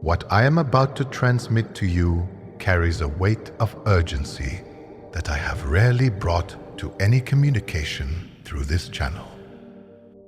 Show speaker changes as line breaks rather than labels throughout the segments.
What I am about to transmit to you carries a weight of urgency that I have rarely brought to any communication through this channel.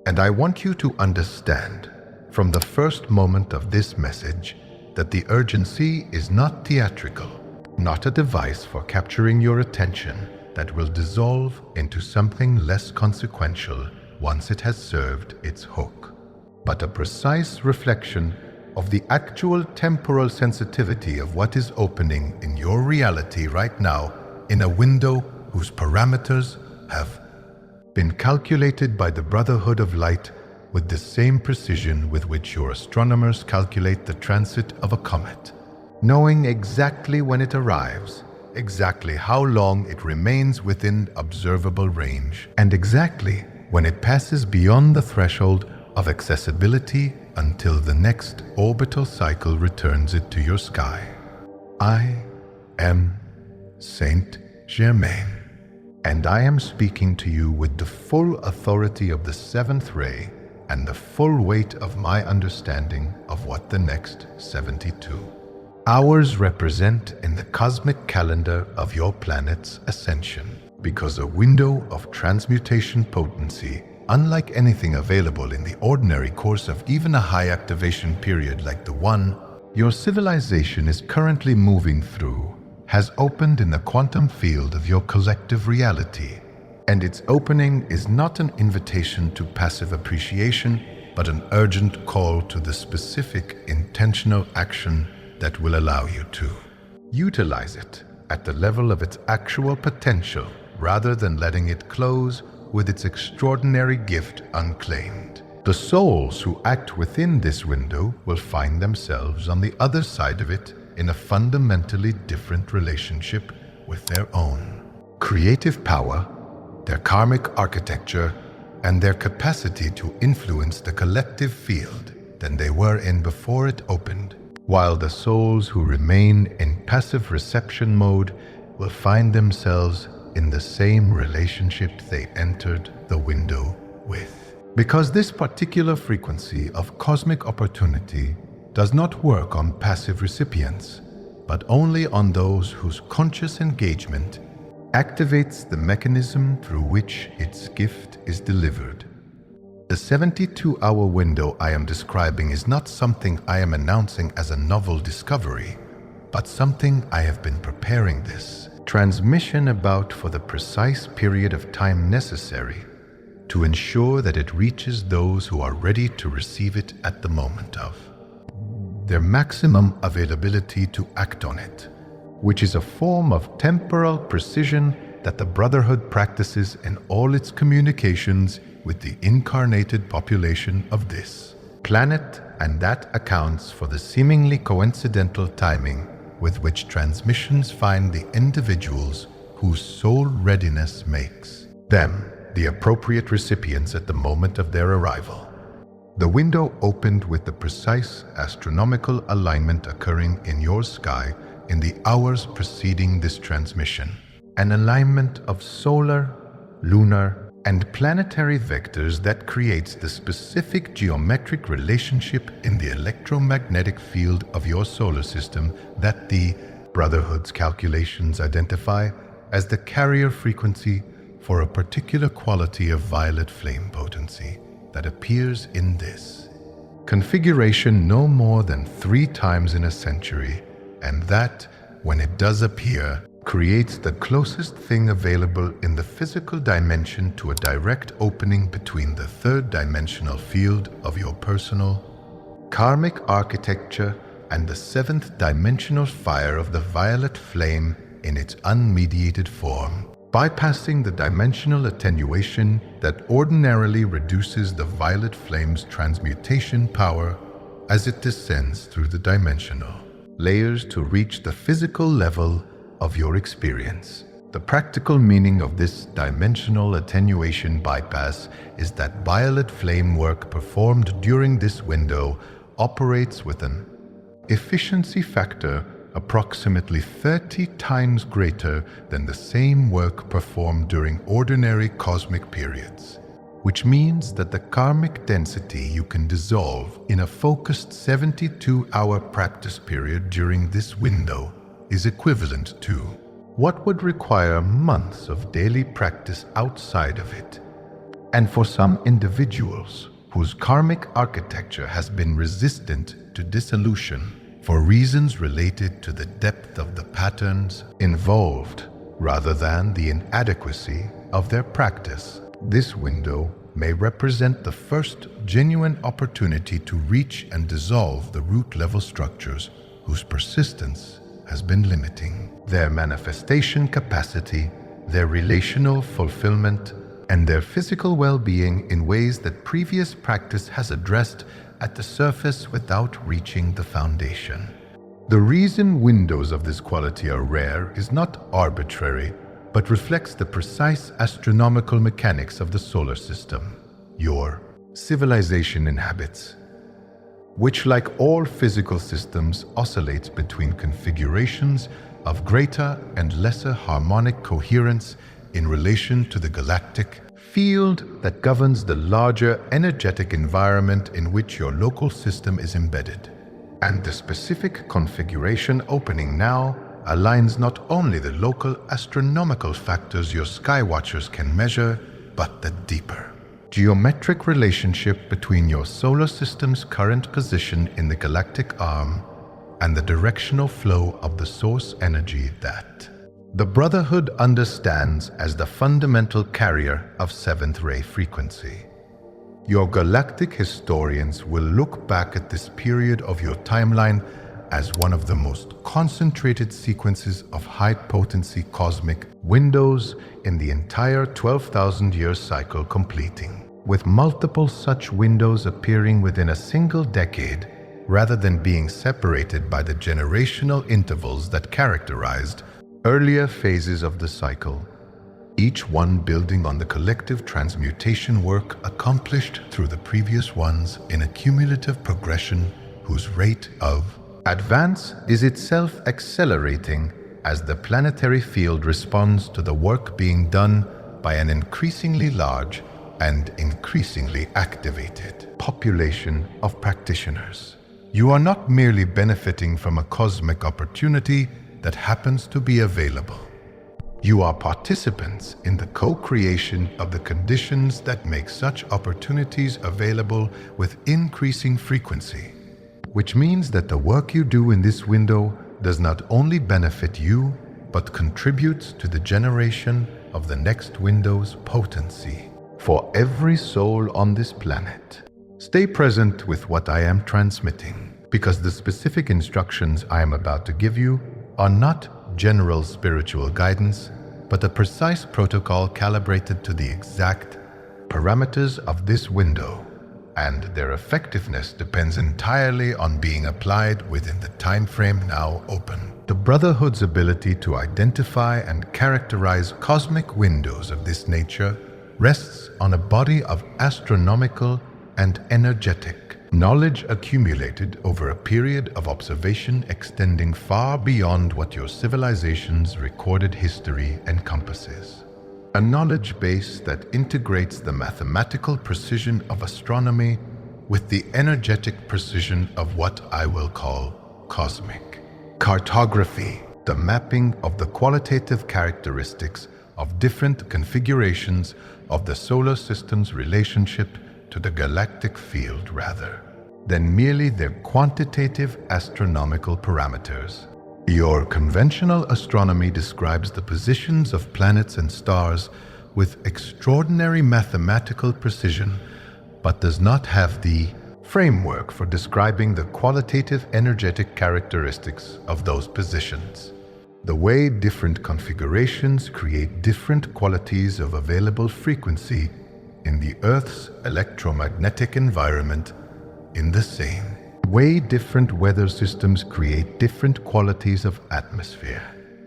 And I want you to understand from the first moment of this message that the urgency is not theatrical, not a device for capturing your attention that will dissolve into something less consequential once it has served its hook, but a precise reflection of the actual temporal sensitivity of what is opening in your reality right now in a window whose parameters have been calculated by the Brotherhood of Light with the same precision with which your astronomers calculate the transit of a comet, knowing exactly when it arrives, exactly how long it remains within observable range, and exactly when it passes beyond the threshold of accessibility until the next orbital cycle returns it to your sky. I am Saint Germain, and I am speaking to you with the full authority of the seventh ray and the full weight of my understanding of what the next 72 hours represent in the cosmic calendar of your planet's ascension, because a window of transmutation potency, unlike anything available in the ordinary course of even a high activation period like the one your civilization is currently moving through, has opened in the quantum field of your collective reality. And its opening is not an invitation to passive appreciation, but an urgent call to the specific intentional action that will allow you to utilize it at the level of its actual potential, rather than letting it close with its extraordinary gift unclaimed. The souls who act within this window will find themselves on the other side of it in a fundamentally different relationship with their own creative power, their karmic architecture, and their capacity to influence the collective field than they were in before it opened, while the souls who remain in passive reception mode will find themselves in the same relationship they entered the window with. Because this particular frequency of cosmic opportunity does not work on passive recipients, but only on those whose conscious engagement activates the mechanism through which its gift is delivered. The 72-hour window I am describing is not something I am announcing as a novel discovery, but something I have been preparing this transmission about for the precise period of time necessary to ensure that it reaches those who are ready to receive it at the moment of their maximum availability to act on it, which is a form of temporal precision that the Brotherhood practices in all its communications with the incarnated population of this planet, and that accounts for the seemingly coincidental timing with which transmissions find the individuals whose soul readiness makes them the appropriate recipients at the moment of their arrival. The window opened with the precise astronomical alignment occurring in your sky in the hours preceding this transmission, an alignment of solar, lunar, and planetary vectors that creates the specific geometric relationship in the electromagnetic field of your solar system that the Brotherhood's calculations identify as the carrier frequency for a particular quality of violet flame potency that appears in this configuration no more than 3 times in a century, and that, when it does appear, creates the closest thing available in the physical dimension to a direct opening between the 3rd dimensional field of your personal karmic architecture and the 7th dimensional fire of the violet flame in its unmediated form, bypassing the dimensional attenuation that ordinarily reduces the violet flame's transmutation power as it descends through the dimensional layers to reach the physical level of your experience. The practical meaning of this dimensional attenuation bypass is that violet flame work performed during this window operates with an efficiency factor approximately 30 times greater than the same work performed during ordinary cosmic periods, which means that the karmic density you can dissolve in a focused 72-hour practice period during this window is equivalent to what would require months of daily practice outside of it. And for some individuals whose karmic architecture has been resistant to dissolution for reasons related to the depth of the patterns involved rather than the inadequacy of their practice, this window may represent the first genuine opportunity to reach and dissolve the root-level structures whose persistence has been limiting their manifestation capacity, their relational fulfillment, and their physical well-being in ways that previous practice has addressed at the surface without reaching the foundation. The reason windows of this quality are rare is not arbitrary, but reflects the precise astronomical mechanics of the solar system your civilization inhabits, which, like all physical systems, oscillates between configurations of greater and lesser harmonic coherence in relation to the galactic field that governs the larger energetic environment in which your local system is embedded. And the specific configuration opening now aligns not only the local astronomical factors your skywatchers can measure, but the deeper geometric relationship between your solar system's current position in the galactic arm and the directional flow of the source energy that the Brotherhood understands as the fundamental carrier of seventh-ray frequency. Your galactic historians will look back at this period of your timeline as one of the most concentrated sequences of high-potency cosmic windows in the entire 12,000-year cycle completing, with multiple such windows appearing within a single decade rather than being separated by the generational intervals that characterized earlier phases of the cycle, each one building on the collective transmutation work accomplished through the previous ones in a cumulative progression whose rate of advance is itself accelerating as the planetary field responds to the work being done by an increasingly large and increasingly activated population of practitioners. You are not merely benefiting from a cosmic opportunity that happens to be available. You are participants in the co-creation of the conditions that make such opportunities available with increasing frequency, which means that the work you do in this window does not only benefit you, but contributes to the generation of the next window's potency for every soul on this planet. Stay present with what I am transmitting, because the specific instructions I am about to give you are not general spiritual guidance, but a precise protocol calibrated to the exact parameters of this window, and their effectiveness depends entirely on being applied within the time frame now open. The Brotherhood's ability to identify and characterize cosmic windows of this nature rests on a body of astronomical and energetic knowledge accumulated over a period of observation extending far beyond what your civilization's recorded history encompasses. A knowledge base that integrates the mathematical precision of astronomy with the energetic precision of what I will call cosmic cartography, the mapping of the qualitative characteristics of different configurations of the solar system's relationship to the galactic field rather than merely their quantitative astronomical parameters. Your conventional astronomy describes the positions of planets and stars with extraordinary mathematical precision, but does not have the framework for describing the qualitative energetic characteristics of those positions. The way different configurations create different qualities of available frequency in the Earth's electromagnetic environment, in the same way different weather systems create different qualities of atmosphere,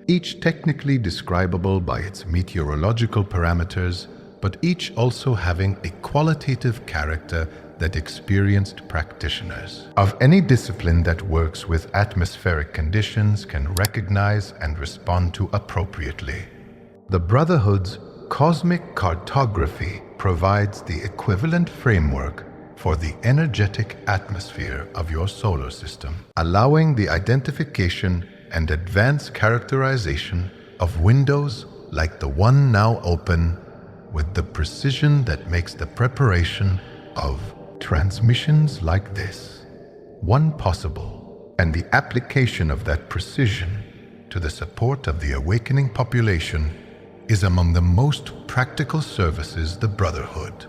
each technically describable by its meteorological parameters, but each also having a qualitative character that experienced practitioners of any discipline that works with atmospheric conditions can recognize and respond to appropriately. The Brotherhood's cosmic cartography provides the equivalent framework for the energetic atmosphere of your solar system, allowing the identification and advanced characterization of windows like the one now open with the precision that makes the preparation of transmissions like this one possible, and the application of that precision to the support of the awakening population is among the most practical services the Brotherhood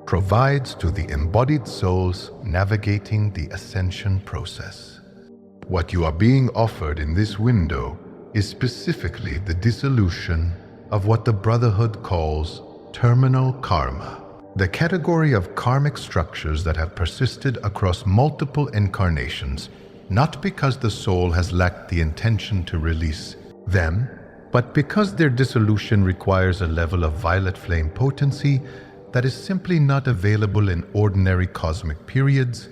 provides to the embodied souls navigating the ascension process. What you are being offered in this window is specifically the dissolution of what the Brotherhood calls terminal karma, the category of karmic structures that have persisted across multiple incarnations, not because the soul has lacked the intention to release them, but because their dissolution requires a level of violet flame potency that is simply not available in ordinary cosmic periods,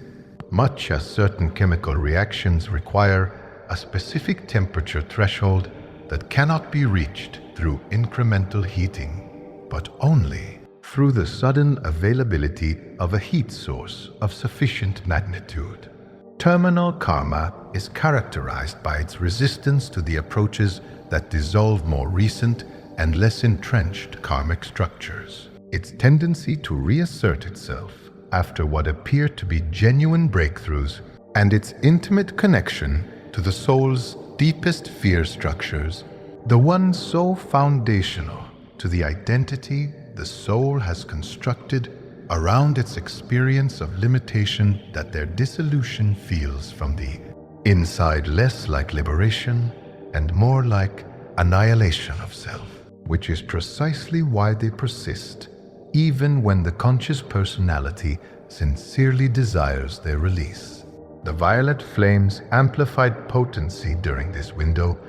much as certain chemical reactions require a specific temperature threshold that cannot be reached through incremental heating, but only through the sudden availability of a heat source of sufficient magnitude. Terminal karma is characterized by its resistance to the approaches that dissolve more recent and less entrenched karmic structures, its tendency to reassert itself after what appear to be genuine breakthroughs, and its intimate connection to the soul's deepest fear structures, the one so foundational to the identity the soul has constructed around its experience of limitation that their dissolution feels from the inside less like liberation and more like annihilation of self, which is precisely why they persist, even when the conscious personality sincerely desires their release. The violet flame's amplified potency during this window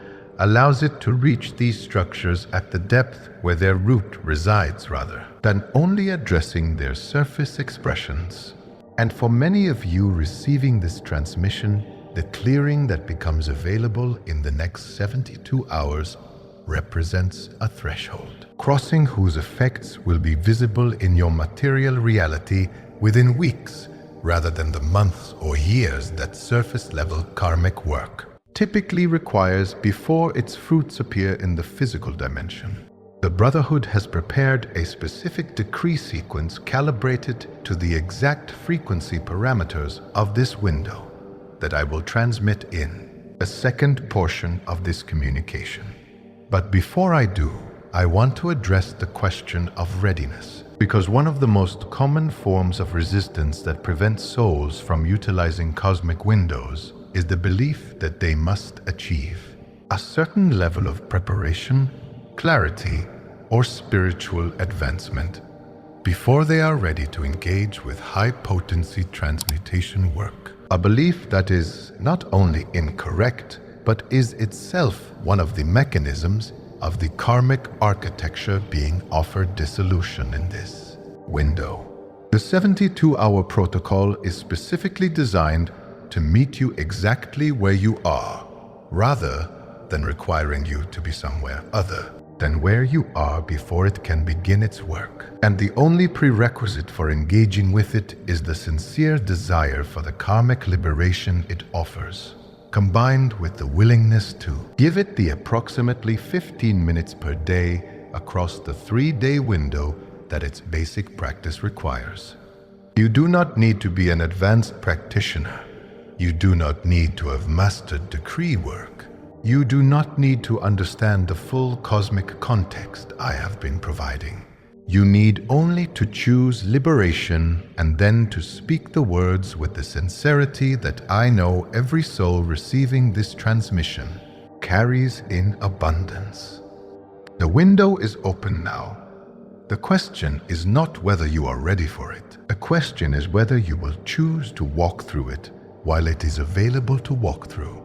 allows it to reach these structures at the depth where their root resides rather than only addressing their surface expressions. And for many of you receiving this transmission, the clearing that becomes available in the next 72 hours represents a threshold, crossing whose effects will be visible in your material reality within weeks rather than the months or years that surface-level karmic work typically requires before its fruits appear in the physical dimension. The Brotherhood has prepared a specific decree sequence calibrated to the exact frequency parameters of this window that I will transmit in a second portion of this communication. But before I do, I want to address the question of readiness, because one of the most common forms of resistance that prevents souls from utilizing cosmic windows is the belief that they must achieve a certain level of preparation, clarity, or spiritual advancement before they are ready to engage with high-potency transmutation work. A belief that is not only incorrect, but is itself one of the mechanisms of the karmic architecture being offered dissolution in this window. The 72-hour protocol is specifically designed to meet you exactly where you are, rather than requiring you to be somewhere other than where you are before it can begin its work. And the only prerequisite for engaging with it is the sincere desire for the karmic liberation it offers, combined with the willingness to give it the approximately 15 minutes per day across the 3-day window that its basic practice requires. You do not need to be an advanced practitioner. You do not need to have mastered decree work. You do not need to understand the full cosmic context I have been providing. You need only to choose liberation and then to speak the words with the sincerity that I know every soul receiving this transmission carries in abundance. The window is open now. The question is not whether you are ready for it. The question is whether you will choose to walk through it while it is available to walk through.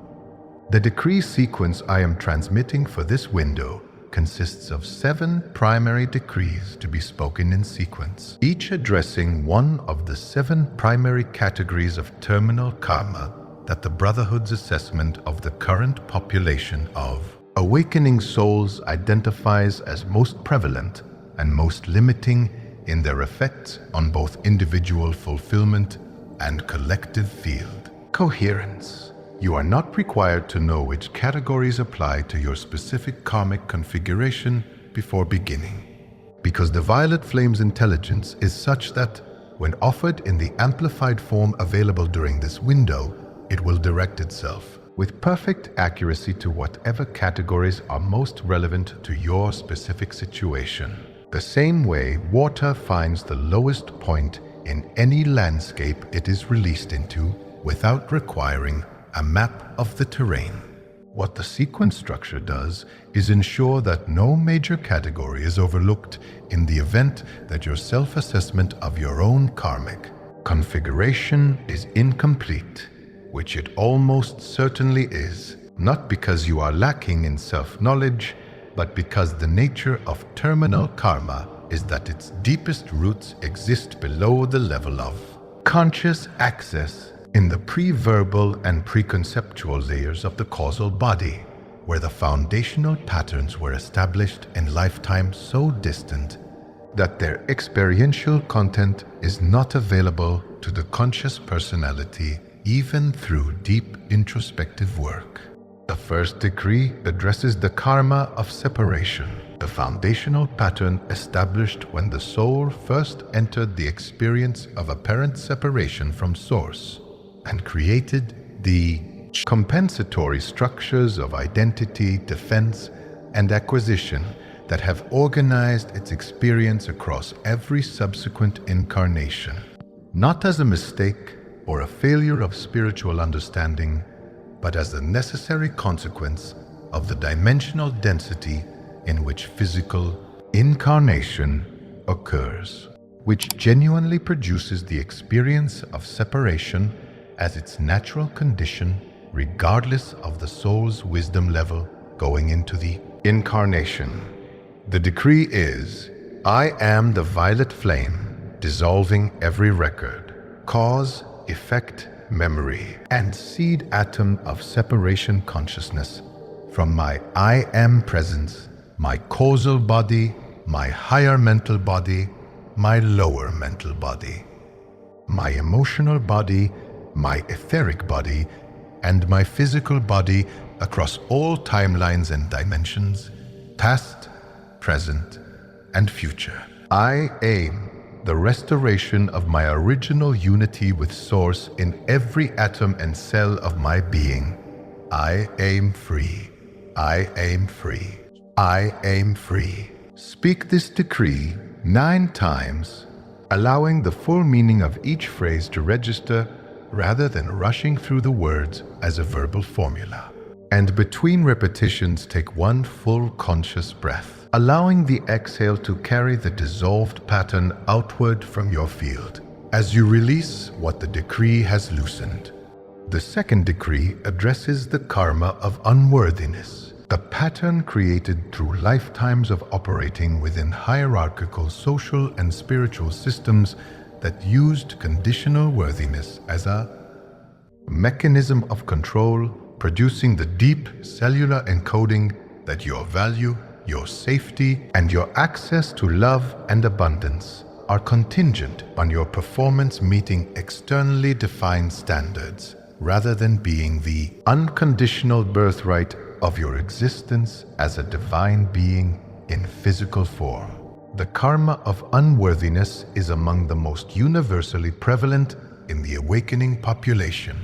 The decree sequence I am transmitting for this window consists of 7 primary decrees to be spoken in sequence, each addressing one of the 7 primary categories of terminal karma that the Brotherhood's assessment of the current population of awakening souls identifies as most prevalent and most limiting in their effects on both individual fulfillment and collective field. Coherence. You are not required to know which categories apply to your specific karmic configuration before beginning, because the violet flame's intelligence is such that, when offered in the amplified form available during this window, it will direct itself with perfect accuracy to whatever categories are most relevant to your specific situation. The same way water finds the lowest point in any landscape it is released into without requiring a map of the terrain. What the sequence structure does is ensure that no major category is overlooked in the event that your self-assessment of your own karmic configuration is incomplete, which it almost certainly is, not because you are lacking in self-knowledge, but because the nature of terminal karma is that its deepest roots exist below the level of conscious access in the pre-verbal and pre-conceptual layers of the causal body, where the foundational patterns were established in lifetimes so distant that their experiential content is not available to the conscious personality even through deep introspective work. The first decree addresses the karma of separation, the foundational pattern established when the soul first entered the experience of apparent separation from source and created the compensatory structures of identity, defense, and acquisition that have organized its experience across every subsequent incarnation, not as a mistake or a failure of spiritual understanding, but as the necessary consequence of the dimensional density in which physical incarnation occurs, which genuinely produces the experience of separation as its natural condition, regardless of the soul's wisdom level going into the incarnation. The decree is, I am the violet flame, dissolving every record, cause, effect, memory, and seed atom of separation consciousness from my I am presence, my causal body, my higher mental body, my lower mental body, my emotional body, my etheric body, and my physical body across all timelines and dimensions, past, present, and future. I aim the restoration of my original unity with Source in every atom and cell of my being. I aim free. I aim free. I aim free. Speak this decree 9 times, allowing the full meaning of each phrase to register rather than rushing through the words as a verbal formula. And between repetitions, take 1 full conscious breath, allowing the exhale to carry the dissolved pattern outward from your field as you release what the decree has loosened. The second decree addresses the karma of unworthiness, the pattern created through lifetimes of operating within hierarchical social and spiritual systems that used conditional worthiness as a mechanism of control, producing the deep cellular encoding that your value, your safety, and your access to love and abundance are contingent on your performance meeting externally defined standards, rather than being the unconditional birthright of your existence as a divine being in physical form. The karma of unworthiness is among the most universally prevalent in the awakening population,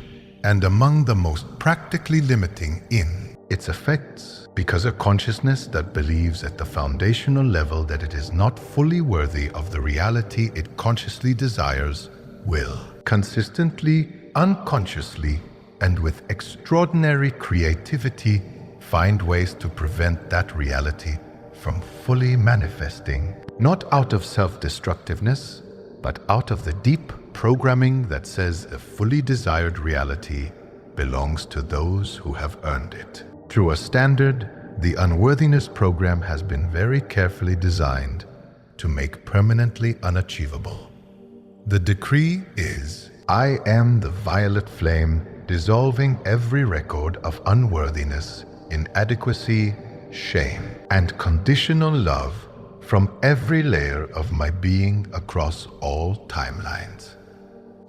and among the most practically limiting in its effects, because a consciousness that believes at the foundational level that it is not fully worthy of the reality it consciously desires will consistently, unconsciously, and with extraordinary creativity find ways to prevent that reality from fully manifesting, not out of self-destructiveness, but out of the deep programming that says a fully desired reality belongs to those who have earned it. Through a standard, the unworthiness program has been very carefully designed to make permanently unachievable. The decree is, I am the violet flame, dissolving every record of unworthiness, inadequacy, shame, and conditional love from every layer of my being across all timelines.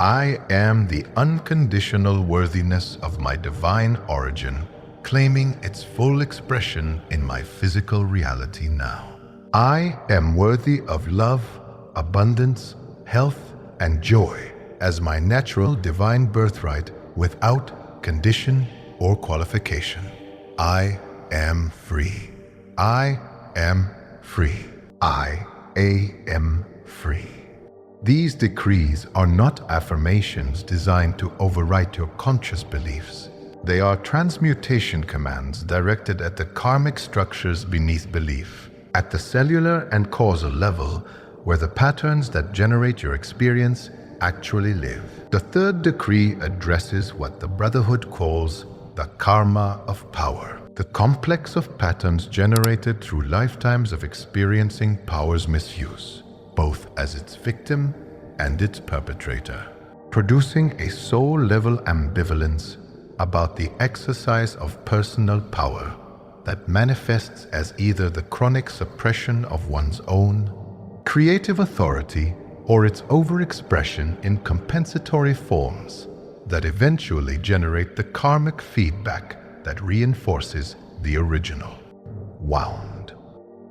I am the unconditional worthiness of my divine origin, claiming its full expression in my physical reality now. I am worthy of love, abundance, health, and joy as my natural divine birthright without condition or qualification. I am free. I am free. I am free. These decrees are not affirmations designed to overwrite your conscious beliefs. They are transmutation commands directed at the karmic structures beneath belief, at the cellular and causal level, where the patterns that generate your experience actually live. The third decree addresses what the Brotherhood calls the karma of power, the complex of patterns generated through lifetimes of experiencing power's misuse, both as its victim and its perpetrator, producing a soul-level ambivalence about the exercise of personal power that manifests as either the chronic suppression of one's own creative authority or its overexpression in compensatory forms that eventually generate the karmic feedback that reinforces the original. Wound.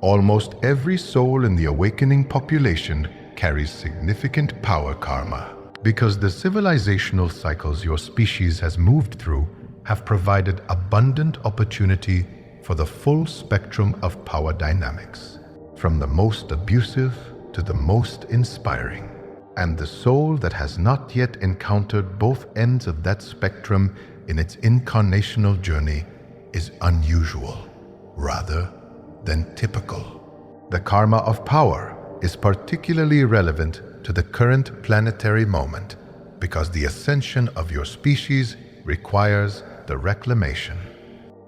Almost every soul in the awakening population carries significant power karma because the civilizational cycles your species has moved through have provided abundant opportunity for the full spectrum of power dynamics, from the most abusive to the most inspiring. And the soul that has not yet encountered both ends of that spectrum in its incarnational journey is unusual rather than typical. The karma of power is particularly relevant to the current planetary moment because the ascension of your species requires the reclamation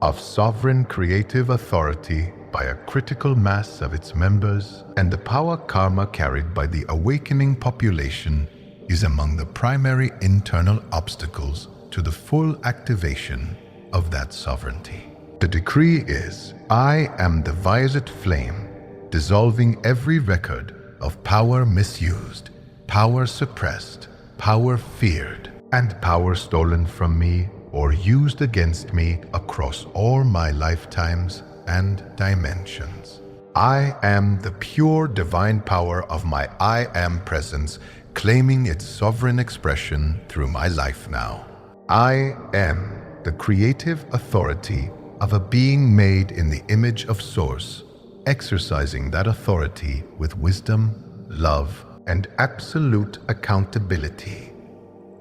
of sovereign creative authority by a critical mass of its members, and the power karma carried by the awakening population is among the primary internal obstacles to the full activation of that sovereignty. The decree is, I am the violet flame, dissolving every record of power misused, power suppressed, power feared, and power stolen from me or used against me across all my lifetimes and dimensions. I am the pure divine power of my I am presence, claiming its sovereign expression through my life now. I am the creative authority of a being made in the image of Source, exercising that authority with wisdom, love, and absolute accountability.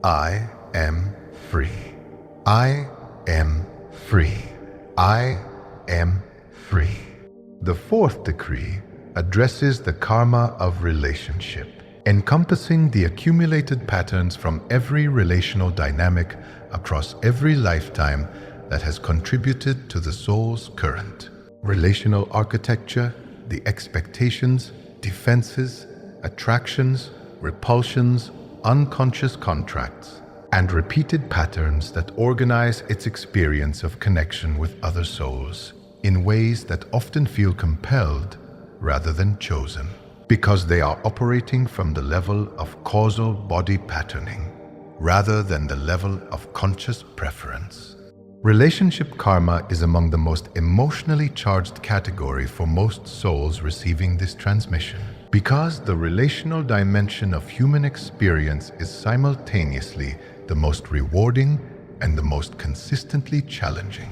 I am free. I am free. I am free. The fourth decree addresses the karma of relationship, encompassing the accumulated patterns from every relational dynamic across every lifetime that has contributed to the soul's current relational architecture, the expectations, defenses, attractions, repulsions, unconscious contracts, and repeated patterns that organize its experience of connection with other souls in ways that often feel compelled rather than chosen, because they are operating from the level of causal body patterning rather than the level of conscious preference. Relationship karma is among the most emotionally charged category for most souls receiving this transmission, because the relational dimension of human experience is simultaneously the most rewarding and the most consistently challenging.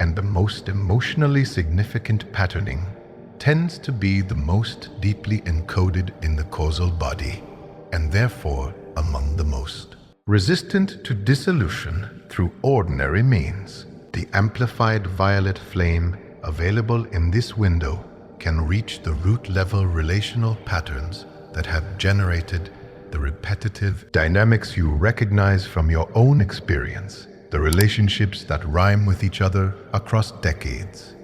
And the most emotionally significant patterning tends to be the most deeply encoded in the causal body, and therefore among the most resistant to dissolution through ordinary means. The amplified violet flame available in this window can reach the root-level relational patterns that have generated the repetitive dynamics you recognize from your own experience, the relationships that rhyme with each other across decades,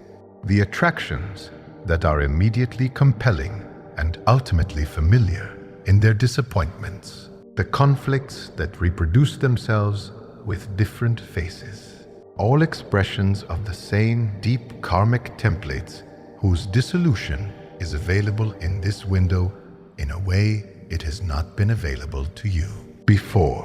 the attractions that are immediately compelling and ultimately familiar in their disappointments, the conflicts that reproduce themselves with different faces, all expressions of the same deep karmic templates whose dissolution is available in this window in a way it has not been available to you before.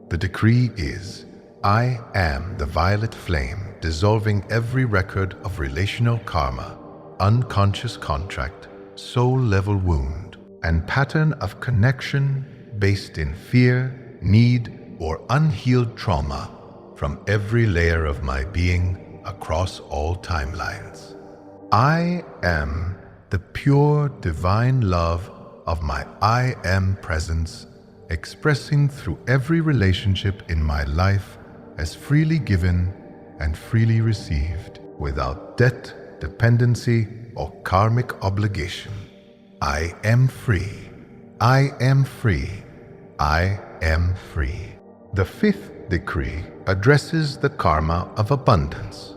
The decree is, I am the violet flame, dissolving every record of relational karma, unconscious contract, soul-level wound, and pattern of connection based in fear, need, or unhealed trauma from every layer of my being across all timelines. I am the pure divine love of my I am presence, expressing through every relationship in my life as freely given and freely received, without debt, dependency, or karmic obligation. I am free. I am free. I am free. The fifth decree addresses the karma of abundance,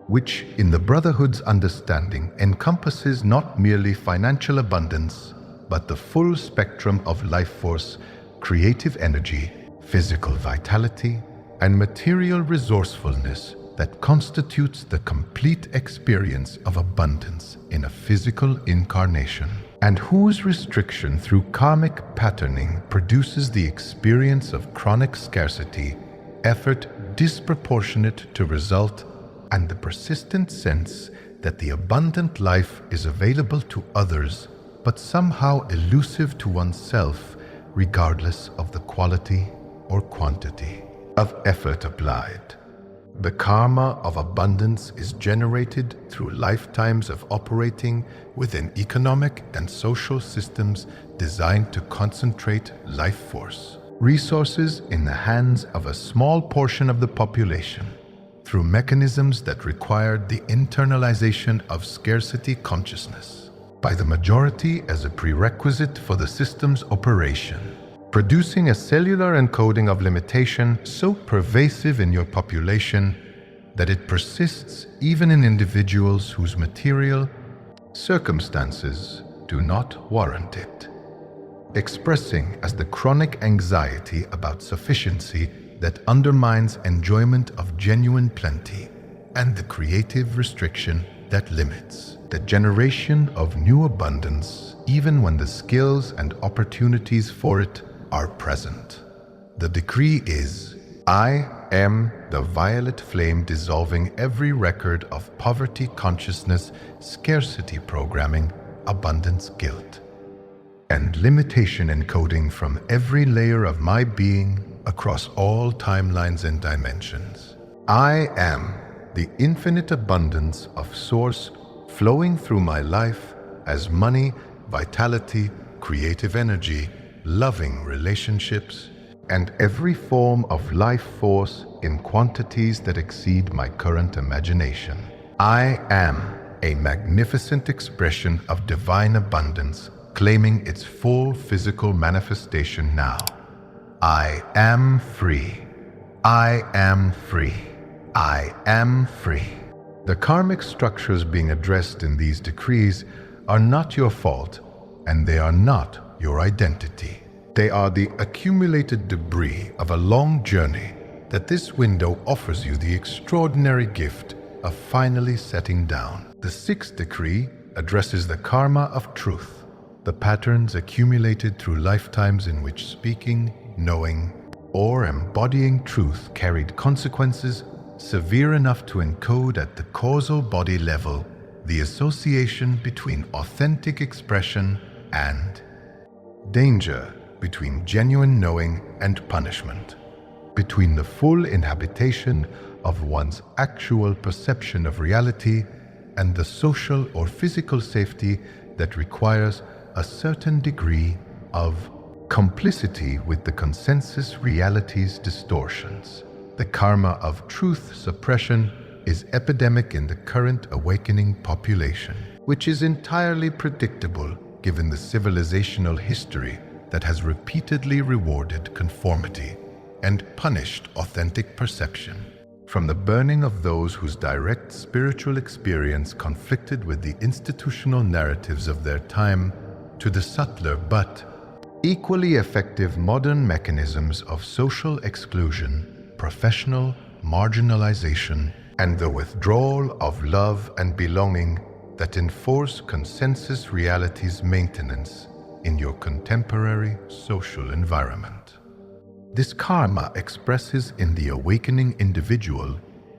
which in the Brotherhood's understanding encompasses not merely financial abundance, but the full spectrum of life force, creative energy, physical vitality, and material resourcefulness that constitutes the complete experience of abundance in a physical incarnation, and whose restriction through karmic patterning produces the experience of chronic scarcity, effort disproportionate to result, and the persistent sense that the abundant life is available to others, but somehow elusive to oneself, regardless of the quality or quantity of effort applied. The karma of abundance is generated through lifetimes of operating within economic and social systems designed to concentrate life force, resources in the hands of a small portion of the population, through mechanisms that required the internalization of scarcity consciousness by the majority as a prerequisite for the system's operation, producing a cellular encoding of limitation so pervasive in your population that it persists even in individuals whose material circumstances do not warrant it, expressing as the chronic anxiety about sufficiency that undermines enjoyment of genuine plenty, and the creative restriction that limits the generation of new abundance even when the skills and opportunities for it are present. The decree is, I am the violet flame dissolving every record of poverty consciousness, scarcity programming, abundance guilt, and limitation encoding from every layer of my being across all timelines and dimensions. I am the infinite abundance of source flowing through my life as money, vitality, creative energy, loving relationships, and every form of life force in quantities that exceed my current imagination. I am a magnificent expression of divine abundance, claiming its full physical manifestation now. I am free. I am free. I am free. The karmic structures being addressed in these decrees are not your fault, and they are not your identity. They are the accumulated debris of a long journey that this window offers you the extraordinary gift of finally setting down. The sixth decree addresses the karma of truth, the patterns accumulated through lifetimes in which speaking, knowing, or embodying truth carried consequences severe enough to encode at the causal body level the association between authentic expression and danger, between genuine knowing and punishment, between the full inhabitation of one's actual perception of reality and the social or physical safety that requires a certain degree of complicity with the consensus reality's distortions. The karma of truth suppression is epidemic in the current awakening population, which is entirely predictable given the civilizational history that has repeatedly rewarded conformity and punished authentic perception. From the burning of those whose direct spiritual experience conflicted with the institutional narratives of their time, to the subtler but equally effective modern mechanisms of social exclusion, professional marginalization, and the withdrawal of love and belonging, that enforce consensus reality's maintenance in your contemporary social environment. This karma expresses in the awakening individual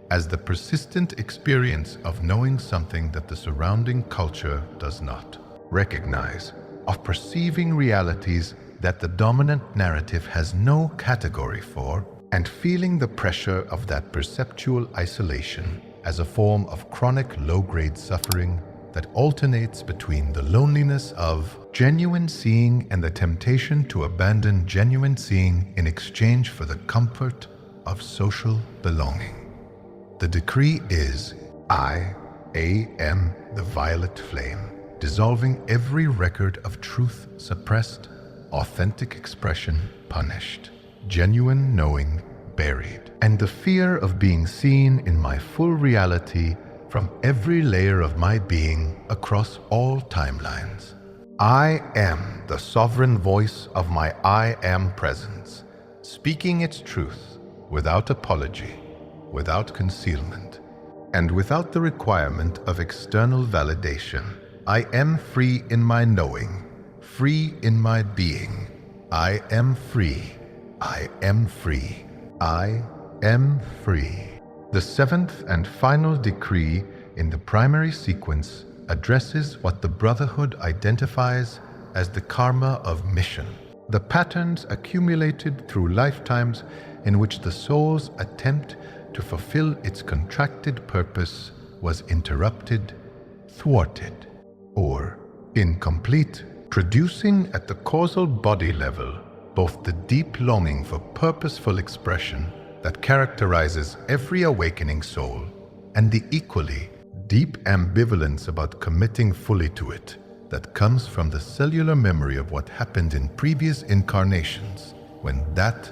as the persistent experience of knowing something that the surrounding culture does not recognize, of perceiving realities that the dominant narrative has no category for, and feeling the pressure of that perceptual isolation as a form of chronic low-grade suffering that alternates between the loneliness of genuine seeing and the temptation to abandon genuine seeing in exchange for the comfort of social belonging. The decree is, I am the violet flame, dissolving every record of truth suppressed, authentic expression punished, genuine knowing buried, and the fear of being seen in my full reality from every layer of my being across all timelines. I am the sovereign voice of my I am presence, speaking its truth without apology, without concealment, and without the requirement of external validation. I am free in my knowing, free in my being. I am free. I am free. I am free. The seventh and final decree in the primary sequence addresses what the Brotherhood identifies as the karma of mission, the patterns accumulated through lifetimes in which the soul's attempt to fulfill its contracted purpose was interrupted, thwarted, or incomplete, producing at the causal body level both the deep longing for purposeful expression that characterizes every awakening soul and the equally deep ambivalence about committing fully to it that comes from the cellular memory of what happened in previous incarnations when that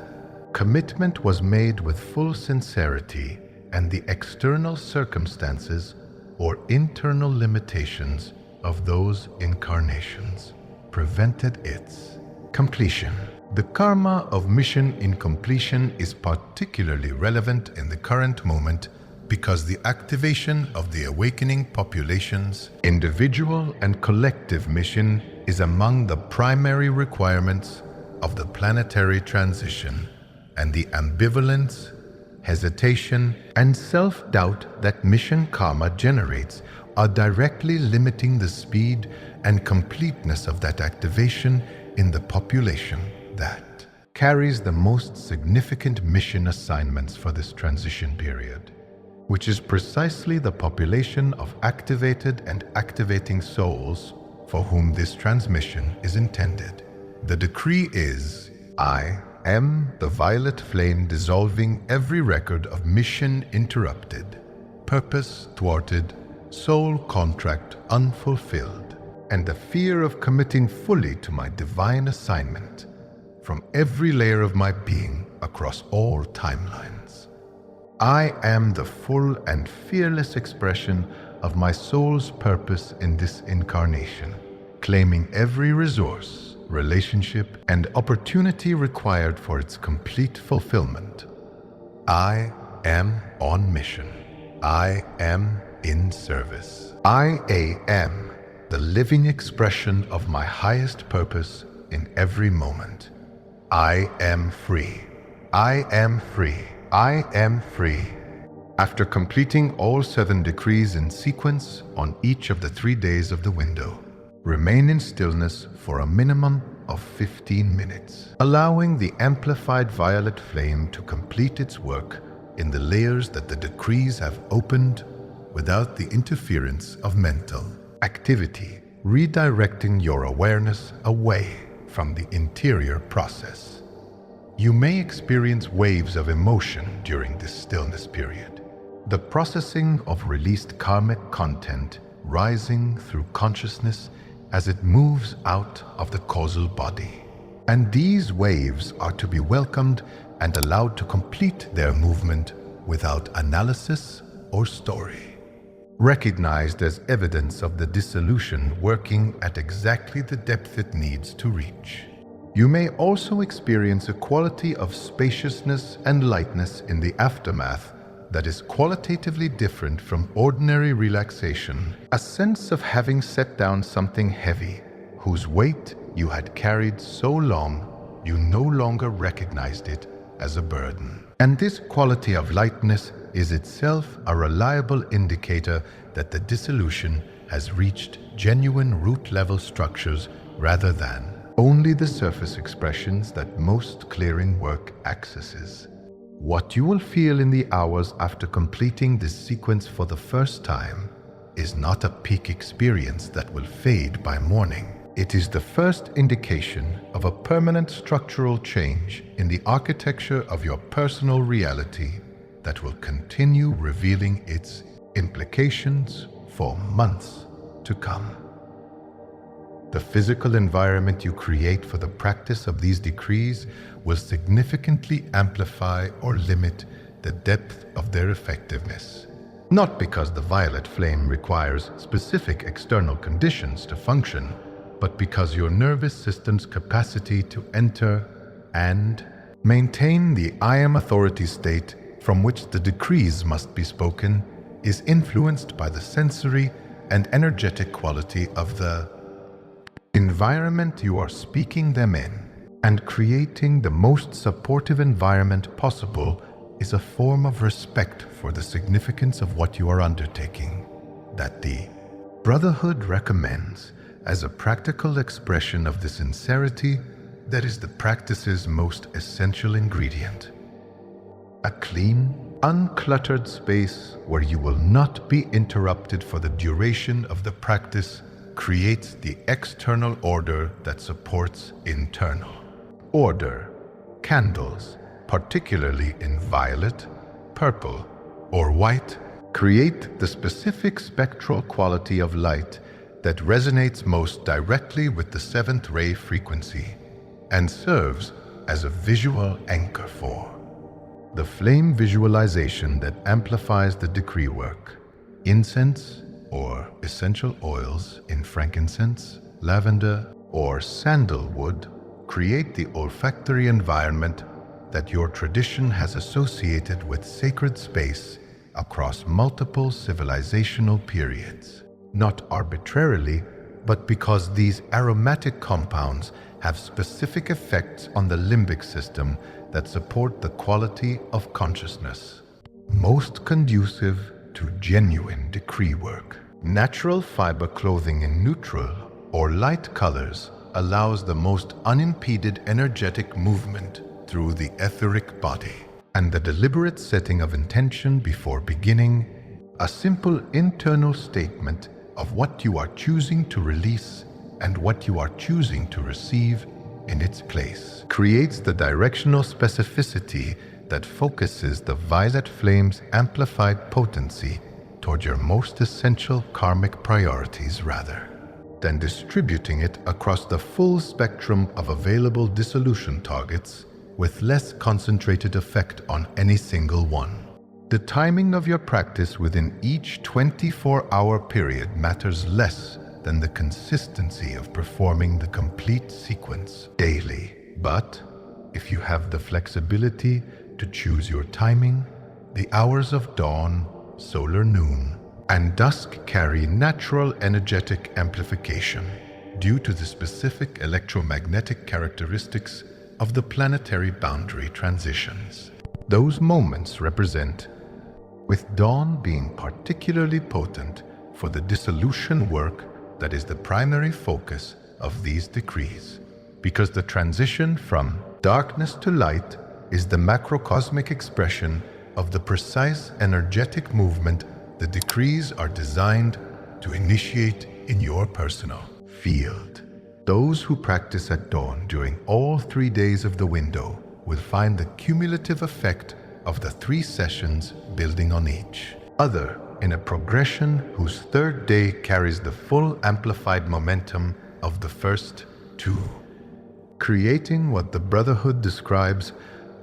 commitment was made with full sincerity and the external circumstances or internal limitations of those incarnations prevented its completion. The karma of mission incompletion is particularly relevant in the current moment because the activation of the awakening population's individual and collective mission is among the primary requirements of the planetary transition, and the ambivalence, hesitation, and self-doubt that mission karma generates are directly limiting the speed and completeness of that activation in the population that carries the most significant mission assignments for this transition period, which is precisely the population of activated and activating souls for whom this transmission is intended. The decree is, I am the violet flame dissolving every record of mission interrupted, purpose thwarted, soul contract unfulfilled, and the fear of committing fully to my divine assignment from every layer of my being across all timelines. I am the full and fearless expression of my soul's purpose in this incarnation, claiming every resource, relationship, and opportunity required for its complete fulfillment. I am on mission. I am in service. I am the living expression of my highest purpose in every moment. I am free. I am free. I am free. After completing all 7 decrees in sequence on each of the 3 days of the window, remain in stillness for a minimum of 15 minutes, allowing the amplified violet flame to complete its work in the layers that the decrees have opened without the interference of mental activity, redirecting your awareness away from the interior process. You may experience waves of emotion during this stillness period, the processing of released karmic content rising through consciousness as it moves out of the causal body. And these waves are to be welcomed and allowed to complete their movement without analysis or story, recognized as evidence of the dissolution working at exactly the depth it needs to reach. You may also experience a quality of spaciousness and lightness in the aftermath that is qualitatively different from ordinary relaxation, a sense of having set down something heavy, whose weight you had carried so long you no longer recognized it as a burden. And this quality of lightness is itself a reliable indicator that the dissolution has reached genuine root-level structures rather than only the surface expressions that most clearing work accesses. What you will feel in the hours after completing this sequence for the first time is not a peak experience that will fade by morning. It is the first indication of a permanent structural change in the architecture of your personal reality that will continue revealing its implications for months to come. The physical environment you create for the practice of these decrees will significantly amplify or limit the depth of their effectiveness. Not because the violet flame requires specific external conditions to function, but because your nervous system's capacity to enter and maintain the I am authority state from which the decrees must be spoken is influenced by the sensory and energetic quality of the environment you are speaking them in. And creating the most supportive environment possible is a form of respect for the significance of what you are undertaking, that the Brotherhood recommends as a practical expression of the sincerity that is the practice's most essential ingredient. A clean, uncluttered space where you will not be interrupted for the duration of the practice creates the external order that supports internal order. Candles, particularly in violet, purple, or white, create the specific spectral quality of light that resonates most directly with the seventh ray frequency and serves as a visual anchor for the flame visualization that amplifies the decree work. Incense or essential oils in frankincense, lavender, or sandalwood create the olfactory environment that your tradition has associated with sacred space across multiple civilizational periods. Not arbitrarily, but because these aromatic compounds have specific effects on the limbic system that support the quality of consciousness, most conducive to genuine decree work. Natural fiber clothing in neutral or light colors allows the most unimpeded energetic movement through the etheric body, and the deliberate setting of intention before beginning, a simple internal statement of what you are choosing to release and what you are choosing to receive in its place, creates the directional specificity that focuses the violet flame's amplified potency toward your most essential karmic priorities rather than distributing it across the full spectrum of available dissolution targets with less concentrated effect on any single one. The timing of your practice within each 24-hour period matters less than the consistency of performing the complete sequence daily. But if you have the flexibility to choose your timing, the hours of dawn, solar noon, and dusk carry natural energetic amplification due to the specific electromagnetic characteristics of the planetary boundary transitions. Those moments represent, with dawn being particularly potent for the dissolution work that is the primary focus of these decrees, because the transition from darkness to light is the macrocosmic expression of the precise energetic movement the decrees are designed to initiate in your personal field. Those who practice at dawn during all 3 days of the window will find the cumulative effect of the 3 sessions building on each other in a progression whose 3rd day carries the full amplified momentum of the first 2, creating what the Brotherhood describes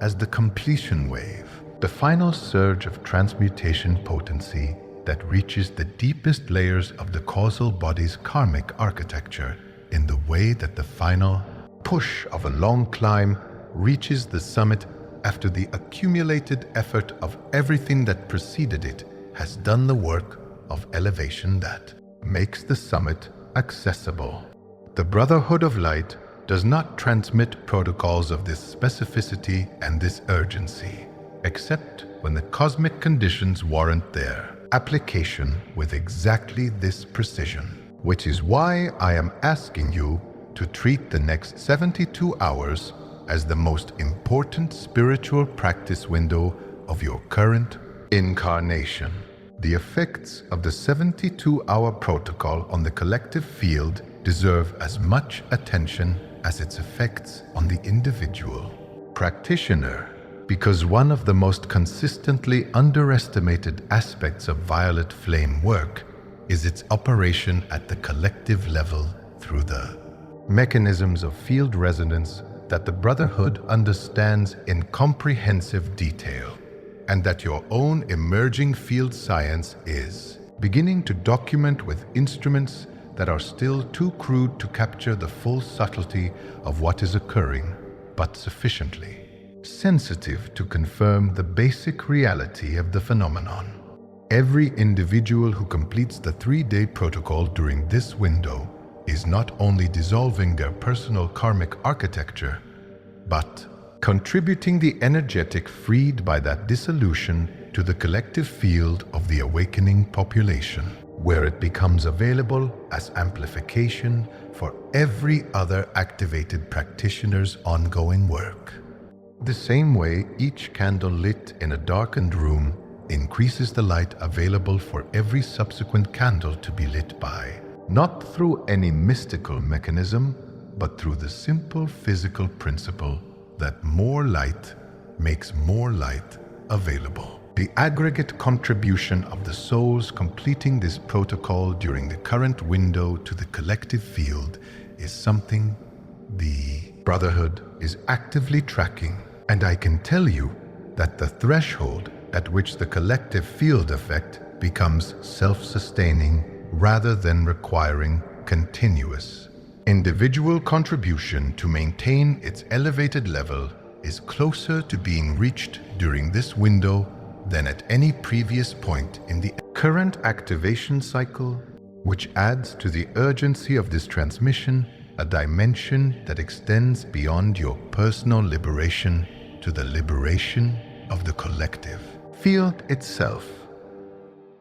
as the completion wave, the final surge of transmutation potency that reaches the deepest layers of the causal body's karmic architecture in the way that the final push of a long climb reaches the summit after the accumulated effort of everything that preceded it has done the work of elevation that makes the summit accessible. The Brotherhood of Light does not transmit protocols of this specificity and this urgency, except when the cosmic conditions warrant their application with exactly this precision, which is why I am asking you to treat the next 72 hours as the most important spiritual practice window of your current incarnation. The effects of the 72-hour protocol on the collective field deserve as much attention as its effects on the individual practitioner, because one of the most consistently underestimated aspects of violet flame work is its operation at the collective level through the mechanisms of field resonance that the Brotherhood understands in comprehensive detail, and that your own emerging field science is beginning to document with instruments that are still too crude to capture the full subtlety of what is occurring, but sufficiently sensitive to confirm the basic reality of the phenomenon. Every individual who completes the 3-day protocol during this window is not only dissolving their personal karmic architecture, but contributing the energetic freed by that dissolution to the collective field of the awakening population, where it becomes available as amplification for every other activated practitioner's ongoing work. The same way each candle lit in a darkened room increases the light available for every subsequent candle to be lit by, not through any mystical mechanism, but through the simple physical principle that more light makes more light available. The aggregate contribution of the souls completing this protocol during the current window to the collective field is something the Brotherhood is actively tracking, and I can tell you that the threshold at which the collective field effect becomes self-sustaining rather than requiring continuous individual contribution to maintain its elevated level is closer to being reached during this window than at any previous point in the current activation cycle, which adds to the urgency of this transmission a dimension that extends beyond your personal liberation to the liberation of the collective field itself.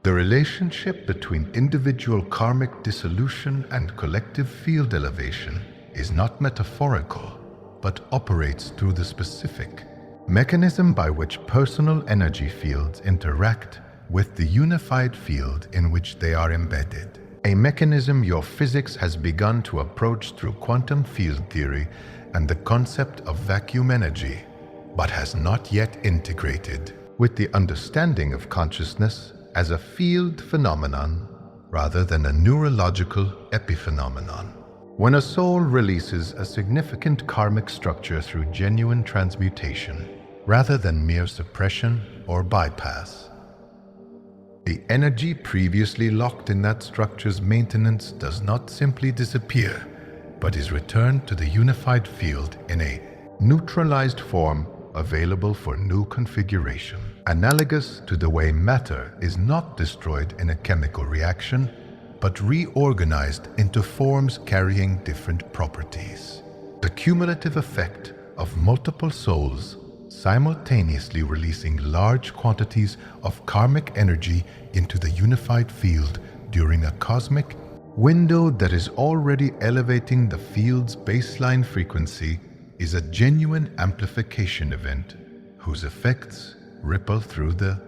The relationship between individual karmic dissolution and collective field elevation is not metaphorical, but operates through the specific mechanism by which personal energy fields interact with the unified field in which they are embedded. A mechanism your physics has begun to approach through quantum field theory and the concept of vacuum energy, but has not yet integrated with the understanding of consciousness as a field phenomenon rather than a neurological epiphenomenon. When a soul releases a significant karmic structure through genuine transmutation, rather than mere suppression or bypass, the energy previously locked in that structure's maintenance does not simply disappear, but is returned to the unified field in a neutralized form available for new configuration, analogous to the way matter is not destroyed in a chemical reaction, but reorganized into forms carrying different properties. The cumulative effect of multiple souls simultaneously releasing large quantities of karmic energy into the unified field during a cosmic window that is already elevating the field's baseline frequency is a genuine amplification event whose effects ripple through the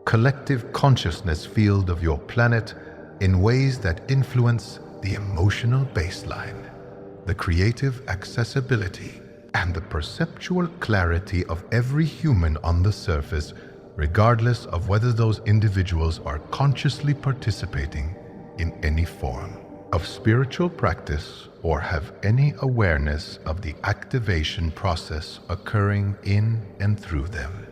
collective consciousness field of your planet in ways that influence the emotional baseline, the creative accessibility, and the perceptual clarity of every human on the surface, regardless of whether those individuals are consciously participating in any form of spiritual practice or have any awareness of the activation process occurring in and through them.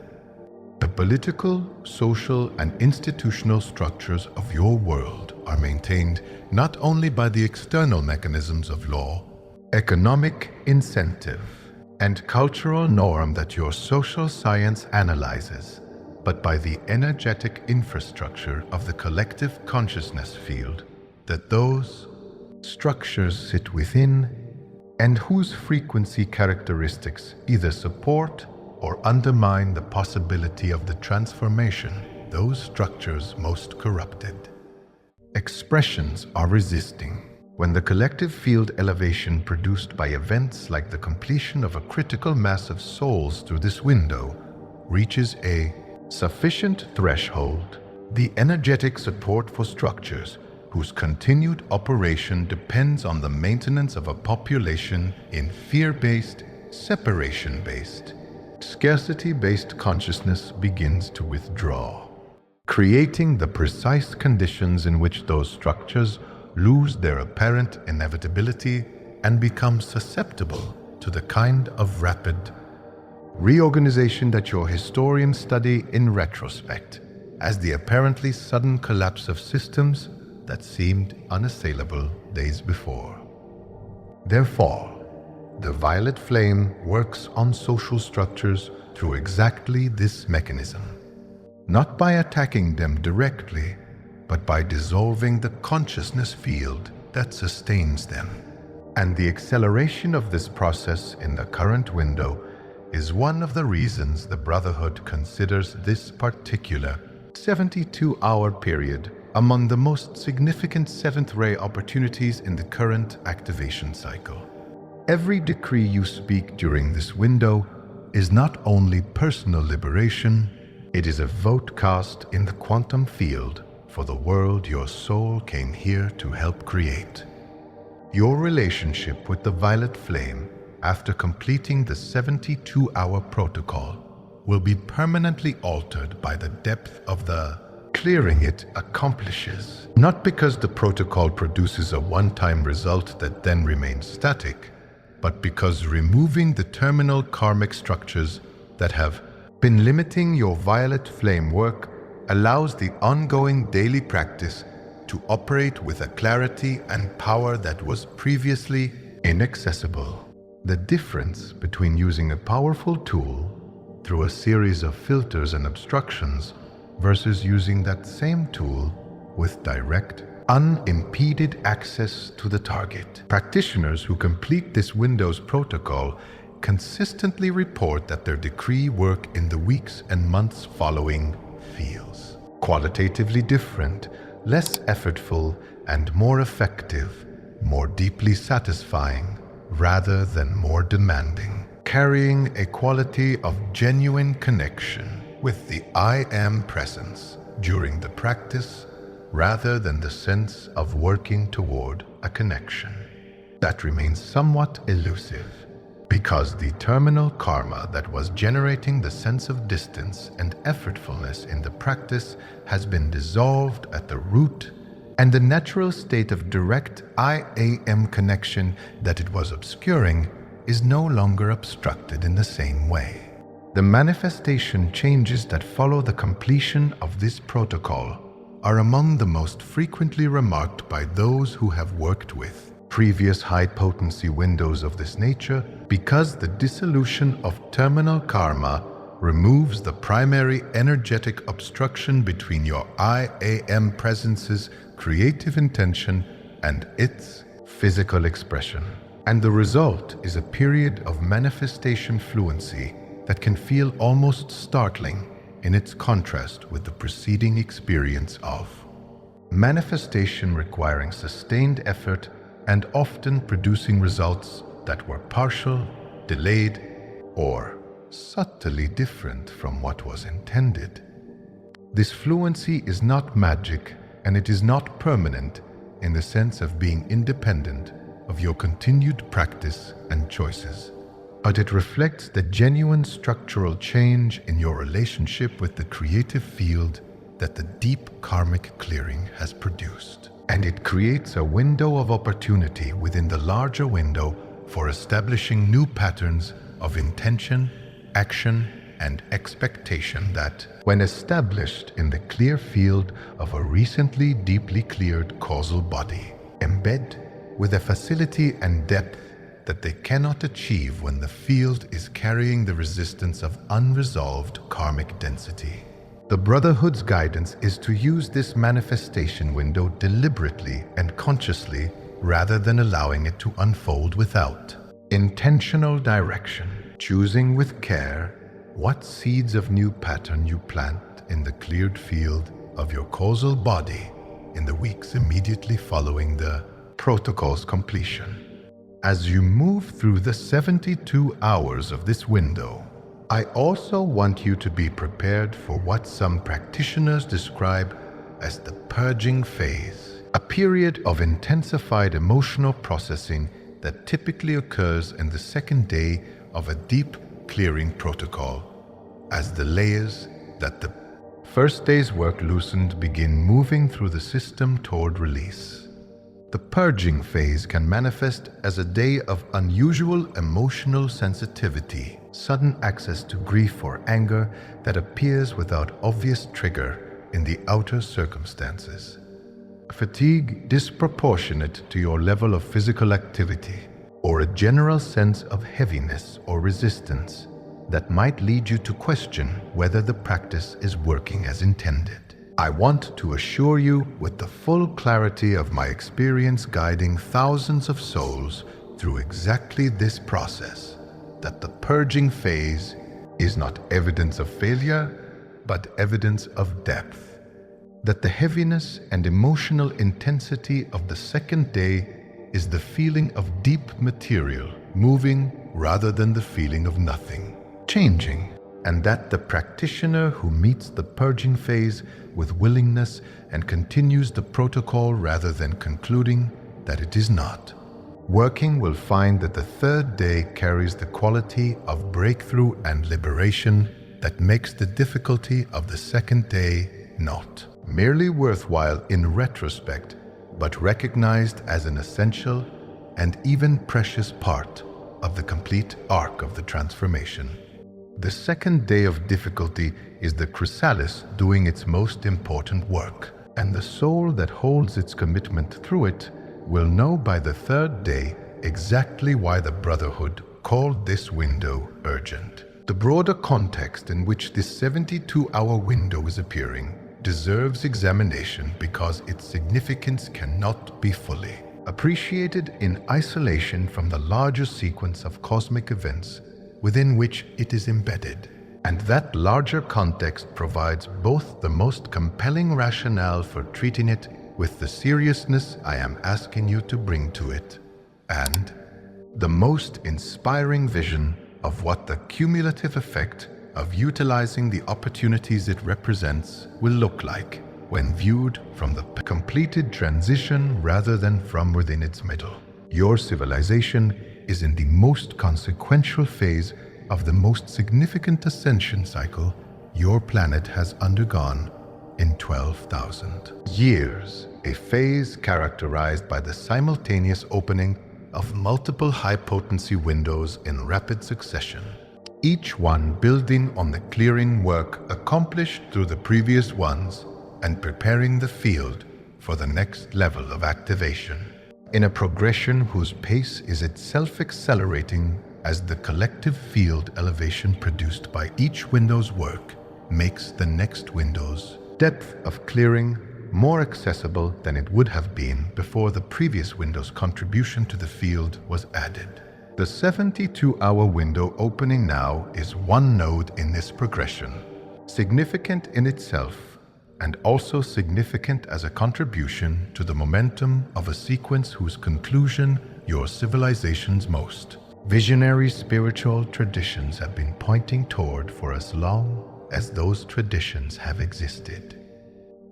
The political, social, and institutional structures of your world are maintained not only by the external mechanisms of law, economic incentive, and cultural norm that your social science analyzes, but by the energetic infrastructure of the collective consciousness field that those structures sit within and whose frequency characteristics either support or undermine the possibility of the transformation those structures most corrupted. Expressions are resisting. When the collective field elevation produced by events like the completion of a critical mass of souls through this window reaches a sufficient threshold, the energetic support for structures whose continued operation depends on the maintenance of a population in fear-based, separation-based, scarcity-based consciousness begins to withdraw, creating the precise conditions in which those structures lose their apparent inevitability and become susceptible to the kind of rapid reorganization that your historians study in retrospect as the apparently sudden collapse of systems that seemed unassailable days before. Therefore, the violet flame works on social structures through exactly this mechanism, not by attacking them directly, but by dissolving the consciousness field that sustains them. And the acceleration of this process in the current window is one of the reasons the Brotherhood considers this particular 72-hour period among the most significant seventh ray opportunities in the current activation cycle. Every decree you speak during this window is not only personal liberation, it is a vote cast in the quantum field for the world your soul came here to help create. Your relationship with the violet flame after completing the 72-hour protocol will be permanently altered by the depth of the clearing it accomplishes, not because the protocol produces a one-time result that then remains static, but because removing the terminal karmic structures that have been limiting your violet flame work allows the ongoing daily practice to operate with a clarity and power that was previously inaccessible. The difference between using a powerful tool through a series of filters and obstructions versus using that same tool with direct, unimpeded access to the target. Practitioners who complete this Windows protocol consistently report that their decree work in the weeks and months following feels qualitatively different, less effortful, and more effective, more deeply satisfying, rather than more demanding, carrying a quality of genuine connection with the I Am presence during the practice rather than the sense of working toward a connection. That remains somewhat elusive because the terminal karma that was generating the sense of distance and effortfulness in the practice has been dissolved at the root, and the natural state of direct I Am connection that it was obscuring is no longer obstructed in the same way. The manifestation changes that follow the completion of this protocol are among the most frequently remarked by those who have worked with previous high-potency windows of this nature, because the dissolution of terminal karma removes the primary energetic obstruction between your I Am presence's creative intention and its physical expression. And the result is a period of manifestation fluency that can feel almost startling in its contrast with the preceding experience of manifestation requiring sustained effort and often producing results that were partial, delayed, or subtly different from what was intended. This fluency is not magic, and it is not permanent in the sense of being independent of your continued practice and choices, but it reflects the genuine structural change in your relationship with the creative field that the deep karmic clearing has produced. And it creates a window of opportunity within the larger window for establishing new patterns of intention, action, and expectation that, when established in the clear field of a recently deeply cleared causal body, embed with a facility and depth that they cannot achieve when the field is carrying the resistance of unresolved karmic density. The Brotherhood's guidance is to use this manifestation window deliberately and consciously rather than allowing it to unfold without intentional direction, choosing with care what seeds of new pattern you plant in the cleared field of your causal body in the weeks immediately following the protocol's completion. As you move through the 72 hours of this window, I also want you to be prepared for what some practitioners describe as the purging phase, a period of intensified emotional processing that typically occurs in the second day of a deep clearing protocol, as the layers that the first day's work loosened begin moving through the system toward release. The purging phase can manifest as a day of unusual emotional sensitivity, sudden access to grief or anger that appears without obvious trigger in the outer circumstances. Fatigue disproportionate to your level of physical activity, or a general sense of heaviness or resistance that might lead you to question whether the practice is working as intended. I want to assure you, with the full clarity of my experience guiding thousands of souls through exactly this process, that the purging phase is not evidence of failure, but evidence of depth. That the heaviness and emotional intensity of the second day is the feeling of deep material moving rather than the feeling of nothing changing, and that the practitioner who meets the purging phase with willingness and continues the protocol rather than concluding that it is not working will find that the third day carries the quality of breakthrough and liberation that makes the difficulty of the second day not merely worthwhile in retrospect, but recognized as an essential and even precious part of the complete arc of the transformation. The second day of difficulty is the chrysalis doing its most important work, and the soul that holds its commitment through it will know by the third day exactly why the Brotherhood called this window urgent. The broader context in which this 72-hour window is appearing deserves examination because its significance cannot be fully appreciated in isolation from the larger sequence of cosmic events within which it is embedded. And that larger context provides both the most compelling rationale for treating it with the seriousness I am asking you to bring to it, and the most inspiring vision of what the cumulative effect of utilizing the opportunities it represents will look like when viewed from the completed transition rather than from within its middle. Your civilization is in the most consequential phase of the most significant ascension cycle your planet has undergone in 12,000 years, a phase characterized by the simultaneous opening of multiple high-potency windows in rapid succession, each one building on the clearing work accomplished through the previous ones and preparing the field for the next level of activation, in a progression whose pace is itself accelerating as the collective field elevation produced by each window's work makes the next window's depth of clearing more accessible than it would have been before the previous window's contribution to the field was added. The 72-hour window opening now is one node in this progression, significant in itself and also significant as a contribution to the momentum of a sequence whose conclusion your civilization's most visionary spiritual traditions have been pointing toward for as long as those traditions have existed.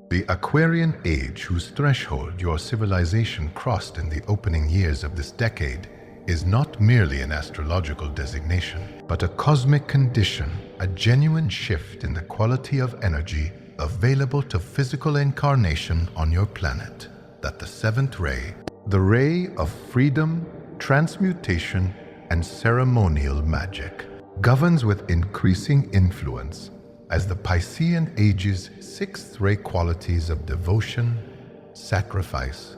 The Aquarian age, whose threshold your civilization crossed in the opening years of this decade, is not merely an astrological designation, but a cosmic condition, a genuine shift in the quality of energy available to physical incarnation on your planet, that the seventh ray, the ray of freedom, transmutation, and ceremonial magic, governs with increasing influence as the Piscean age's sixth ray qualities of devotion, sacrifice,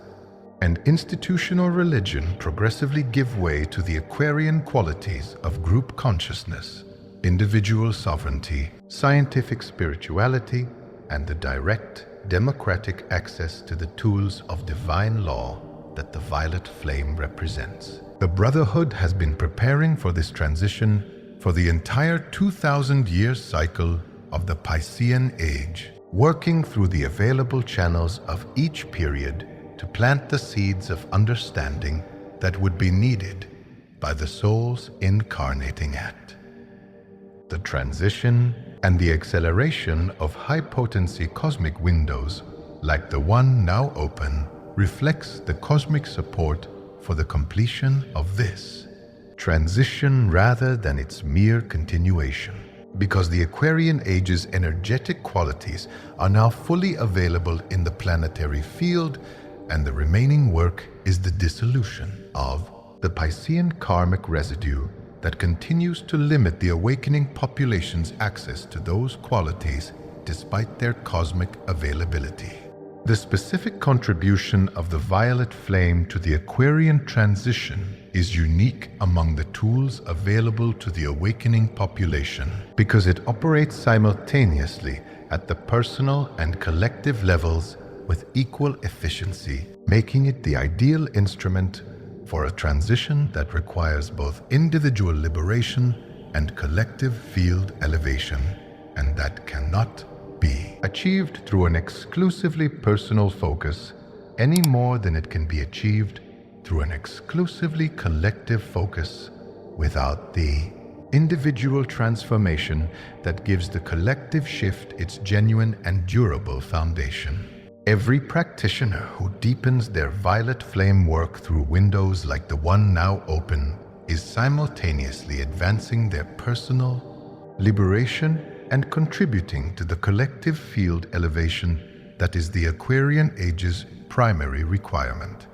and institutional religion progressively give way to the Aquarian qualities of group consciousness, individual sovereignty, scientific spirituality, and the direct, democratic access to the tools of divine law that the violet flame represents. The Brotherhood has been preparing for this transition for the entire 2,000-year cycle of the Piscean Age, working through the available channels of each period to plant the seeds of understanding that would be needed by the souls incarnating at. The transition and the acceleration of high-potency cosmic windows, like the one now open, reflects the cosmic support for the completion of this transition rather than its mere continuation. Because the Aquarian Age's energetic qualities are now fully available in the planetary field, and the remaining work is the dissolution of the Piscean karmic residue that continues to limit the awakening population's access to those qualities despite their cosmic availability. The specific contribution of the violet flame to the Aquarian transition is unique among the tools available to the awakening population because it operates simultaneously at the personal and collective levels with equal efficiency, making it the ideal instrument for a transition that requires both individual liberation and collective field elevation, and that cannot be achieved through an exclusively personal focus any more than it can be achieved through an exclusively collective focus without the individual transformation that gives the collective shift its genuine and durable foundation. Every practitioner who deepens their violet flame work through windows like the one now open is simultaneously advancing their personal liberation and contributing to the collective field elevation that is the Aquarian Age's primary requirement,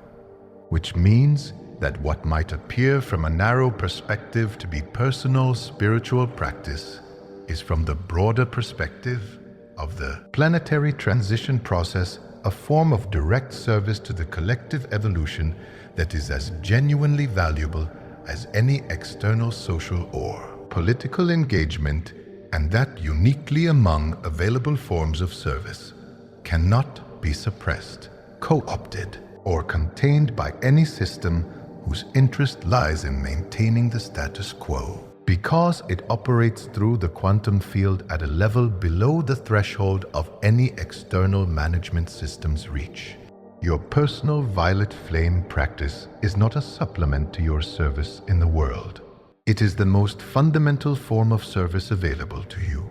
which means that what might appear from a narrow perspective to be personal spiritual practice is, from the broader perspective of the planetary transition process, a form of direct service to the collective evolution that is as genuinely valuable as any external social or political engagement, and that uniquely among available forms of service cannot be suppressed, co-opted, or contained by any system whose interest lies in maintaining the status quo, because it operates through the quantum field at a level below the threshold of any external management system's reach. Your personal violet flame practice is not a supplement to your service in the world. It is the most fundamental form of service available to you,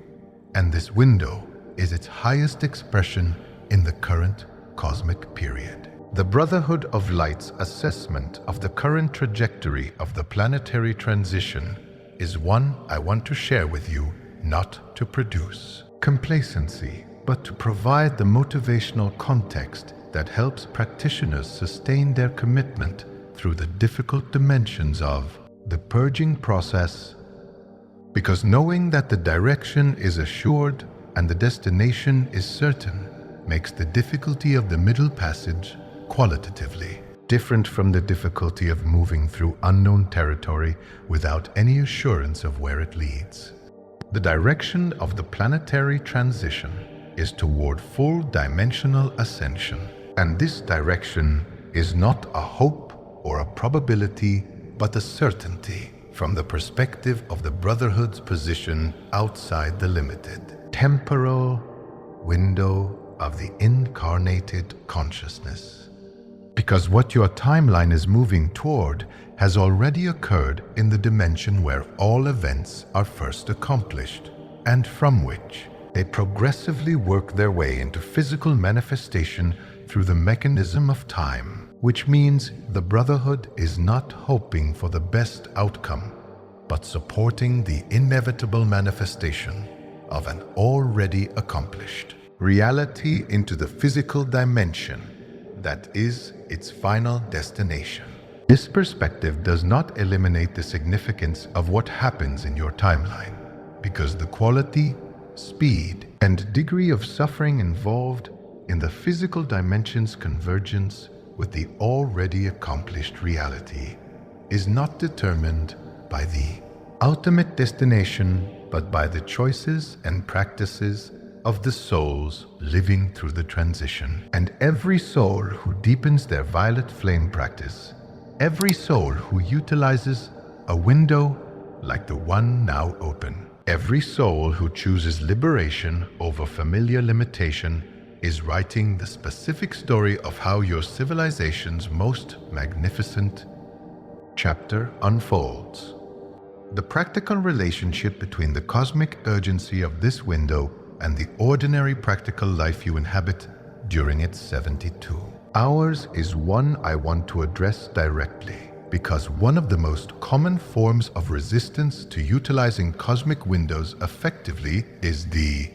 and this window is its highest expression in the current cosmic period. The Brotherhood of Light's assessment of the current trajectory of the planetary transition is one I want to share with you, not to produce complacency, but to provide the motivational context that helps practitioners sustain their commitment through the difficult dimensions of the purging process. Because knowing that the direction is assured and the destination is certain makes the difficulty of the middle passage qualitatively different from the difficulty of moving through unknown territory without any assurance of where it leads. The direction of the planetary transition is toward full dimensional ascension, and this direction is not a hope or a probability, but a certainty from the perspective of the Brotherhood's position outside the limited, temporal window of the incarnated consciousness. Because what your timeline is moving toward has already occurred in the dimension where all events are first accomplished, and from which they progressively work their way into physical manifestation through the mechanism of time, which means the Brotherhood is not hoping for the best outcome, but supporting the inevitable manifestation of an already accomplished reality into the physical dimension that is its final destination. This perspective does not eliminate the significance of what happens in your timeline, because the quality, speed, and degree of suffering involved in the physical dimension's convergence with the already accomplished reality is not determined by the ultimate destination, but by the choices and practices of the souls living through the transition. And every soul who deepens their violet flame practice, every soul who utilizes a window like the one now open, every soul who chooses liberation over familiar limitation is writing the specific story of how your civilization's most magnificent chapter unfolds. The practical relationship between the cosmic urgency of this window and the ordinary practical life you inhabit during its 72 hours is one I want to address directly, because one of the most common forms of resistance to utilizing cosmic windows effectively is the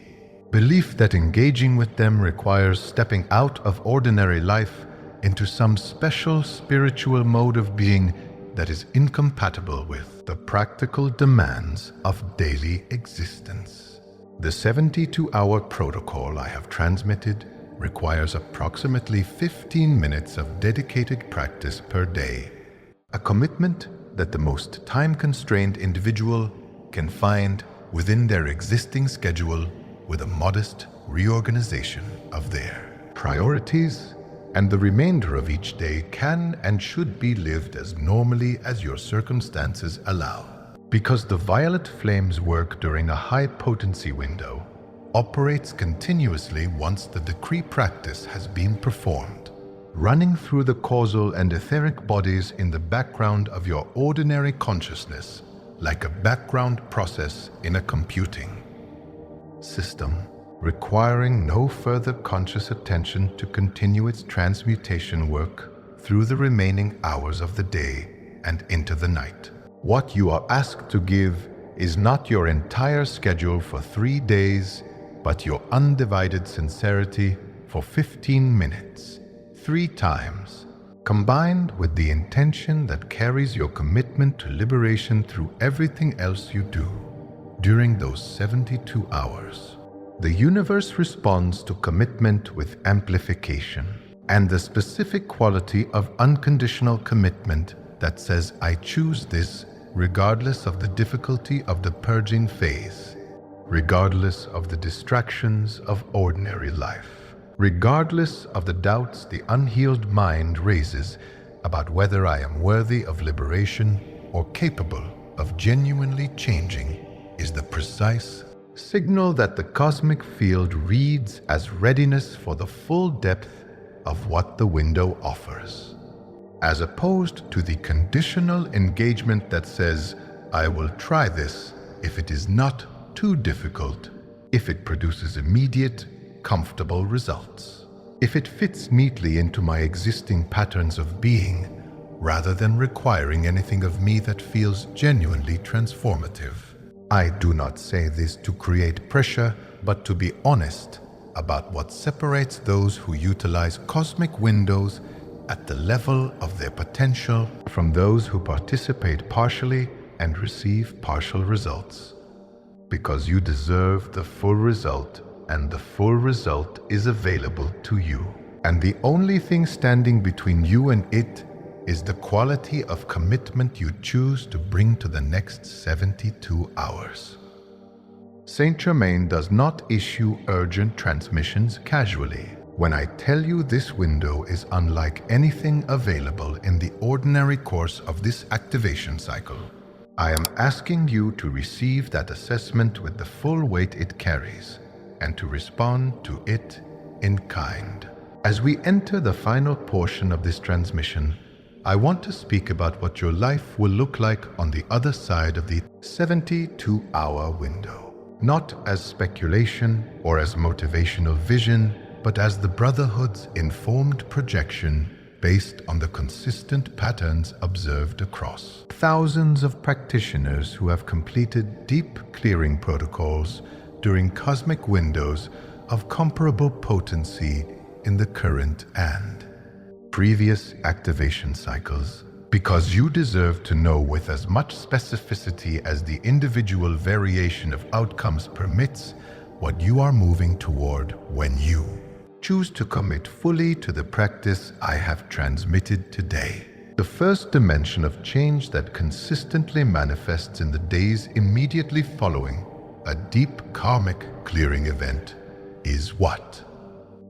belief that engaging with them requires stepping out of ordinary life into some special spiritual mode of being that is incompatible with the practical demands of daily existence. The 72-hour protocol I have transmitted requires approximately 15 minutes of dedicated practice per day, a commitment that the most time-constrained individual can find within their existing schedule with a modest reorganization of their priorities, and the remainder of each day can and should be lived as normally as your circumstances allow. Because the violet flame's work during a high potency window operates continuously once the decree practice has been performed, running through the causal and etheric bodies in the background of your ordinary consciousness, like a background process in a computing system, requiring no further conscious attention to continue its transmutation work through the remaining hours of the day and into the night. What you are asked to give is not your entire schedule for 3 days, but your undivided sincerity for 15 minutes, 3 times, combined with the intention that carries your commitment to liberation through everything else you do. During those 72 hours, the universe responds to commitment with amplification, and the specific quality of unconditional commitment that says, I choose this regardless of the difficulty of the purging phase, regardless of the distractions of ordinary life, regardless of the doubts the unhealed mind raises about whether I am worthy of liberation or capable of genuinely changing, is the precise signal that the cosmic field reads as readiness for the full depth of what the window offers, as opposed to the conditional engagement that says, I will try this if it is not too difficult, if it produces immediate, comfortable results, if it fits neatly into my existing patterns of being, rather than requiring anything of me that feels genuinely transformative. I do not say this to create pressure, but to be honest about what separates those who utilize cosmic windows at the level of their potential from those who participate partially and receive partial results. Because you deserve the full result, and the full result is available to you. And the only thing standing between you and it is the quality of commitment you choose to bring to the next 72 hours. Saint Germain does not issue urgent transmissions casually. When I tell you this window is unlike anything available in the ordinary course of this activation cycle, I am asking you to receive that assessment with the full weight it carries and to respond to it in kind. As we enter the final portion of this transmission, I want to speak about what your life will look like on the other side of the 72-hour window. Not as speculation or as motivational vision, but as the Brotherhood's informed projection based on the consistent patterns observed across thousands of practitioners who have completed deep clearing protocols during cosmic windows of comparable potency in the current and previous activation cycles, because you deserve to know with as much specificity as the individual variation of outcomes permits what you are moving toward when you choose to commit fully to the practice I have transmitted today. The first dimension of change that consistently manifests in the days immediately following a deep karmic clearing event is what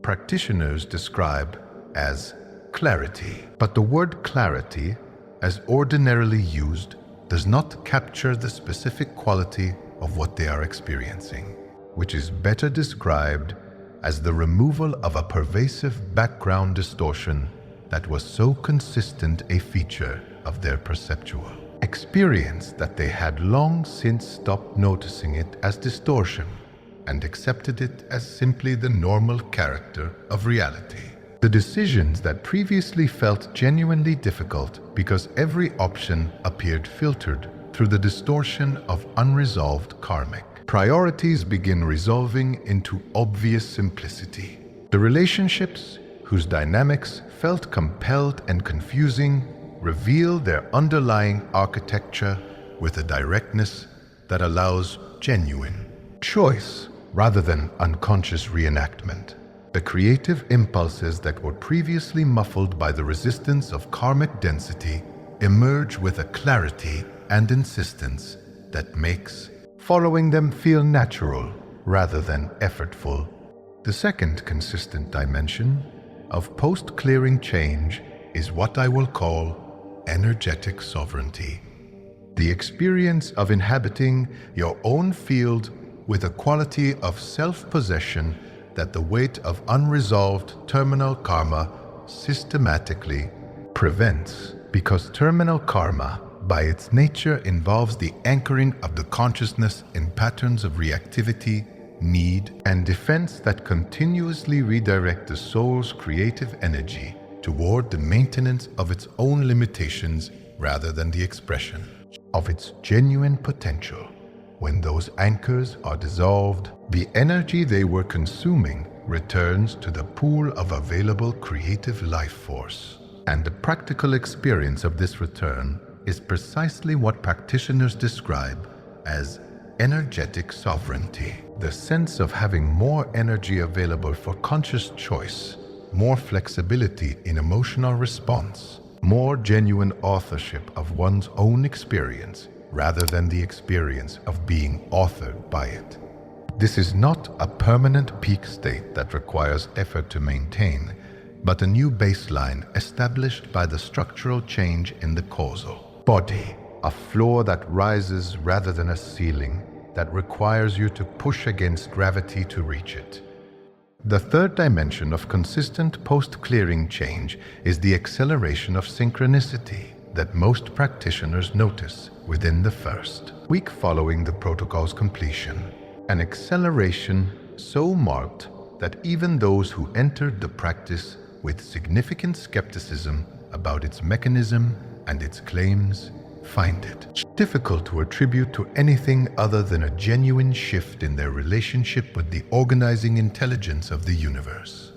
practitioners describe as clarity. But the word clarity, as ordinarily used, does not capture the specific quality of what they are experiencing, which is better described as the removal of a pervasive background distortion that was so consistent a feature of their perceptual experience that they had long since stopped noticing it as distortion and accepted it as simply the normal character of reality. The decisions that previously felt genuinely difficult because every option appeared filtered through the distortion of unresolved karmic priorities begin resolving into obvious simplicity. The relationships whose dynamics felt compelled and confusing reveal their underlying architecture with a directness that allows genuine choice rather than unconscious reenactment. The creative impulses that were previously muffled by the resistance of karmic density emerge with a clarity and insistence that makes following them feel natural rather than effortful. The second consistent dimension of post-clearing change is what I will call energetic sovereignty. The experience of inhabiting your own field with a quality of self-possession that the weight of unresolved terminal karma systematically prevents, because terminal karma, by its nature, involves the anchoring of the consciousness in patterns of reactivity, need, and defense that continuously redirect the soul's creative energy toward the maintenance of its own limitations rather than the expression of its genuine potential. When those anchors are dissolved, the energy they were consuming returns to the pool of available creative life force. And the practical experience of this return is precisely what practitioners describe as energetic sovereignty. The sense of having more energy available for conscious choice, more flexibility in emotional response, more genuine authorship of one's own experience rather than the experience of being authored by it. This is not a permanent peak state that requires effort to maintain, but a new baseline established by the structural change in the causal body, a floor that rises rather than a ceiling that requires you to push against gravity to reach it. The third dimension of consistent post-clearing change is the acceleration of synchronicity that most practitioners notice within the first week following the protocol's completion. An acceleration so marked that even those who entered the practice with significant skepticism about its mechanism and its claims find it difficult to attribute to anything other than a genuine shift in their relationship with the organizing intelligence of the universe.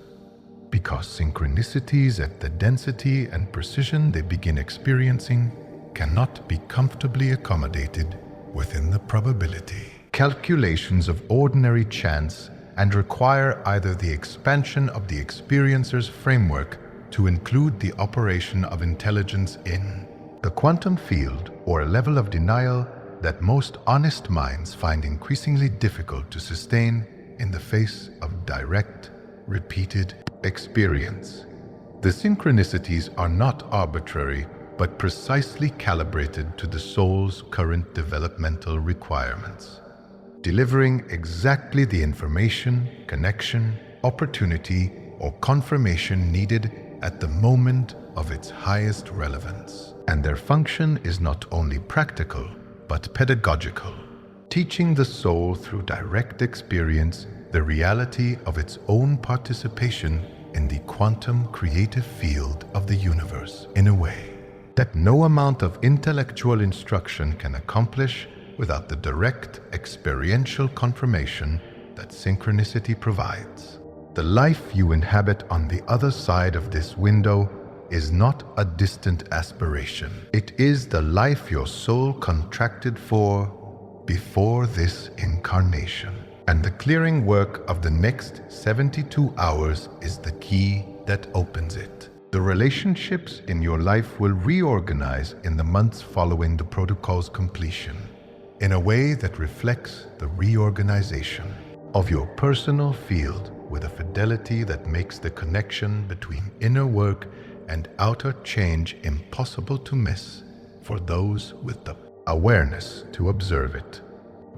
Because synchronicities at the density and precision they begin experiencing cannot be comfortably accommodated within the probability calculations of ordinary chance and require either the expansion of the experiencer's framework to include the operation of intelligence in the quantum field, or a level of denial that most honest minds find increasingly difficult to sustain in the face of direct, repeated experience. The synchronicities are not arbitrary, but precisely calibrated to the soul's current developmental requirements, delivering exactly the information, connection, opportunity, or confirmation needed at the moment of its highest relevance. And their function is not only practical, but pedagogical, teaching the soul through direct experience the reality of its own participation in the quantum creative field of the universe in a way that no amount of intellectual instruction can accomplish without the direct experiential confirmation that synchronicity provides. The life you inhabit on the other side of this window is not a distant aspiration. It is the life your soul contracted for before this incarnation. And the clearing work of the next 72 hours is the key that opens it. The relationships in your life will reorganize in the months following the protocol's completion, in a way that reflects the reorganization of your personal field with a fidelity that makes the connection between inner work and outer change impossible to miss for those with the awareness to observe it.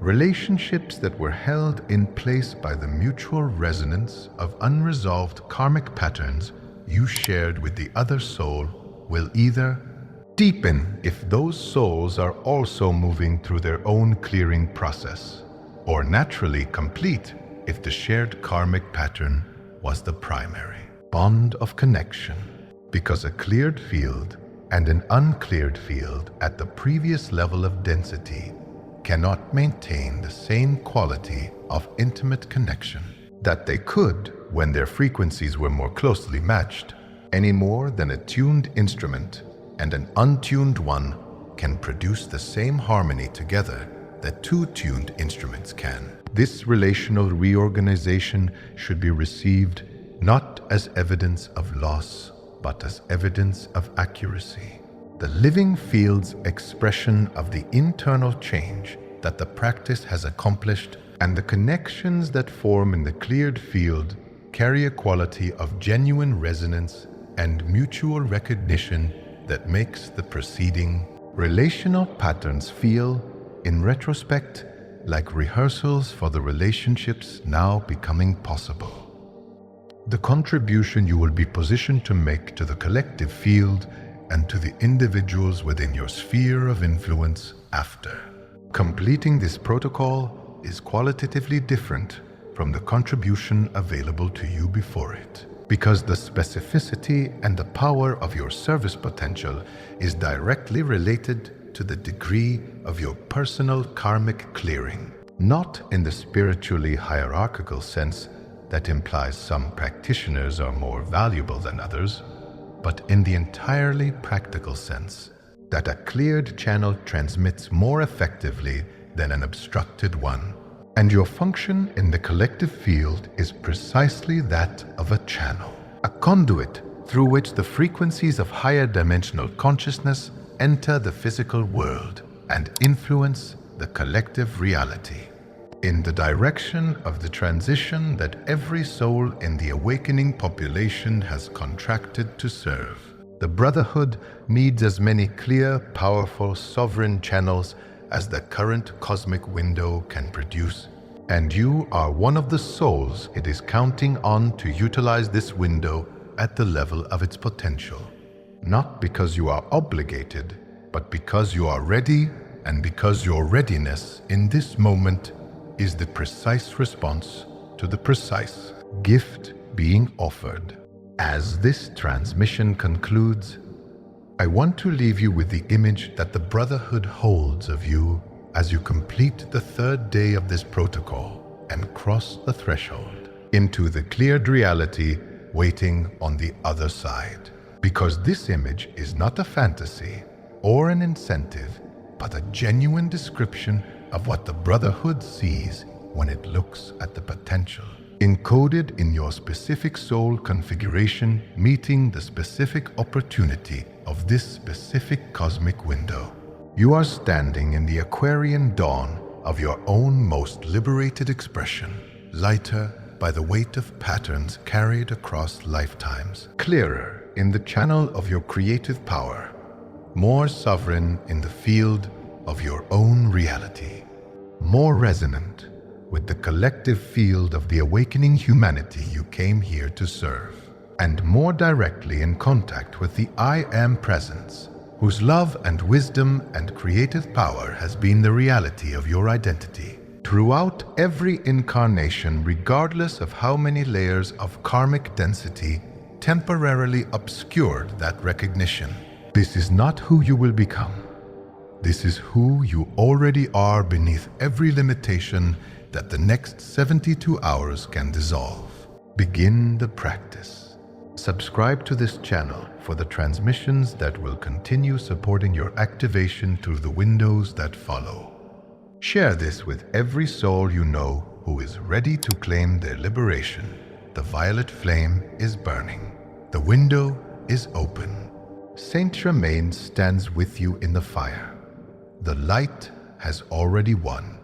Relationships that were held in place by the mutual resonance of unresolved karmic patterns you shared with the other soul will either deepen if those souls are also moving through their own clearing process, or naturally complete if the shared karmic pattern was the primary bond of connection, because a cleared field and an uncleared field at the previous level of density cannot maintain the same quality of intimate connection that they could when their frequencies were more closely matched, any more than a tuned instrument and an untuned one can produce the same harmony together that two tuned instruments can. This relational reorganization should be received not as evidence of loss, but as evidence of accuracy. The living field's expression of the internal change that the practice has accomplished, and the connections that form in the cleared field carry a quality of genuine resonance and mutual recognition that makes the preceding relational patterns feel, in retrospect, like rehearsals for the relationships now becoming possible. The contribution you will be positioned to make to the collective field and to the individuals within your sphere of influence after completing this protocol is qualitatively different from the contribution available to you before it, because the specificity and the power of your service potential is directly related to the degree of your personal karmic clearing, not in the spiritually hierarchical sense that implies some practitioners are more valuable than others, but in the entirely practical sense that a cleared channel transmits more effectively than an obstructed one, and your function in the collective field is precisely that of a channel, a conduit through which the frequencies of higher dimensional consciousness enter the physical world and influence the collective reality, in the direction of the transition that every soul in the awakening population has contracted to serve. The Brotherhood needs as many clear, powerful, sovereign channels as the current cosmic window can produce, and you are one of the souls it is counting on to utilize this window at the level of its potential, not because you are obligated, but because you are ready, and because your readiness in this moment is the precise response to the precise gift being offered. As this transmission concludes, I want to leave you with the image that the Brotherhood holds of you as you complete the third day of this protocol and cross the threshold into the cleared reality waiting on the other side. Because this image is not a fantasy or an incentive, but a genuine description of what the Brotherhood sees when it looks at the potential encoded in your specific soul configuration, meeting the specific opportunity of this specific cosmic window. You are standing in the Aquarian dawn of your own most liberated expression, lighter by the weight of patterns carried across lifetimes, clearer in the channel of your creative power, more sovereign in the field of your own reality, more resonant with the collective field of the awakening humanity you came here to serve, and more directly in contact with the I Am Presence, whose love and wisdom and creative power has been the reality of your identity throughout every incarnation, regardless of how many layers of karmic density temporarily obscured that recognition. This is not who you will become. This is who you already are beneath every limitation that the next 72 hours can dissolve. Begin the practice. Subscribe to this channel for the transmissions that will continue supporting your activation through the windows that follow. Share this with every soul you know who who is ready to claim their liberation. The violet flame is burning. The window is open. Saint Germain stands with you in the fire. The light has already won.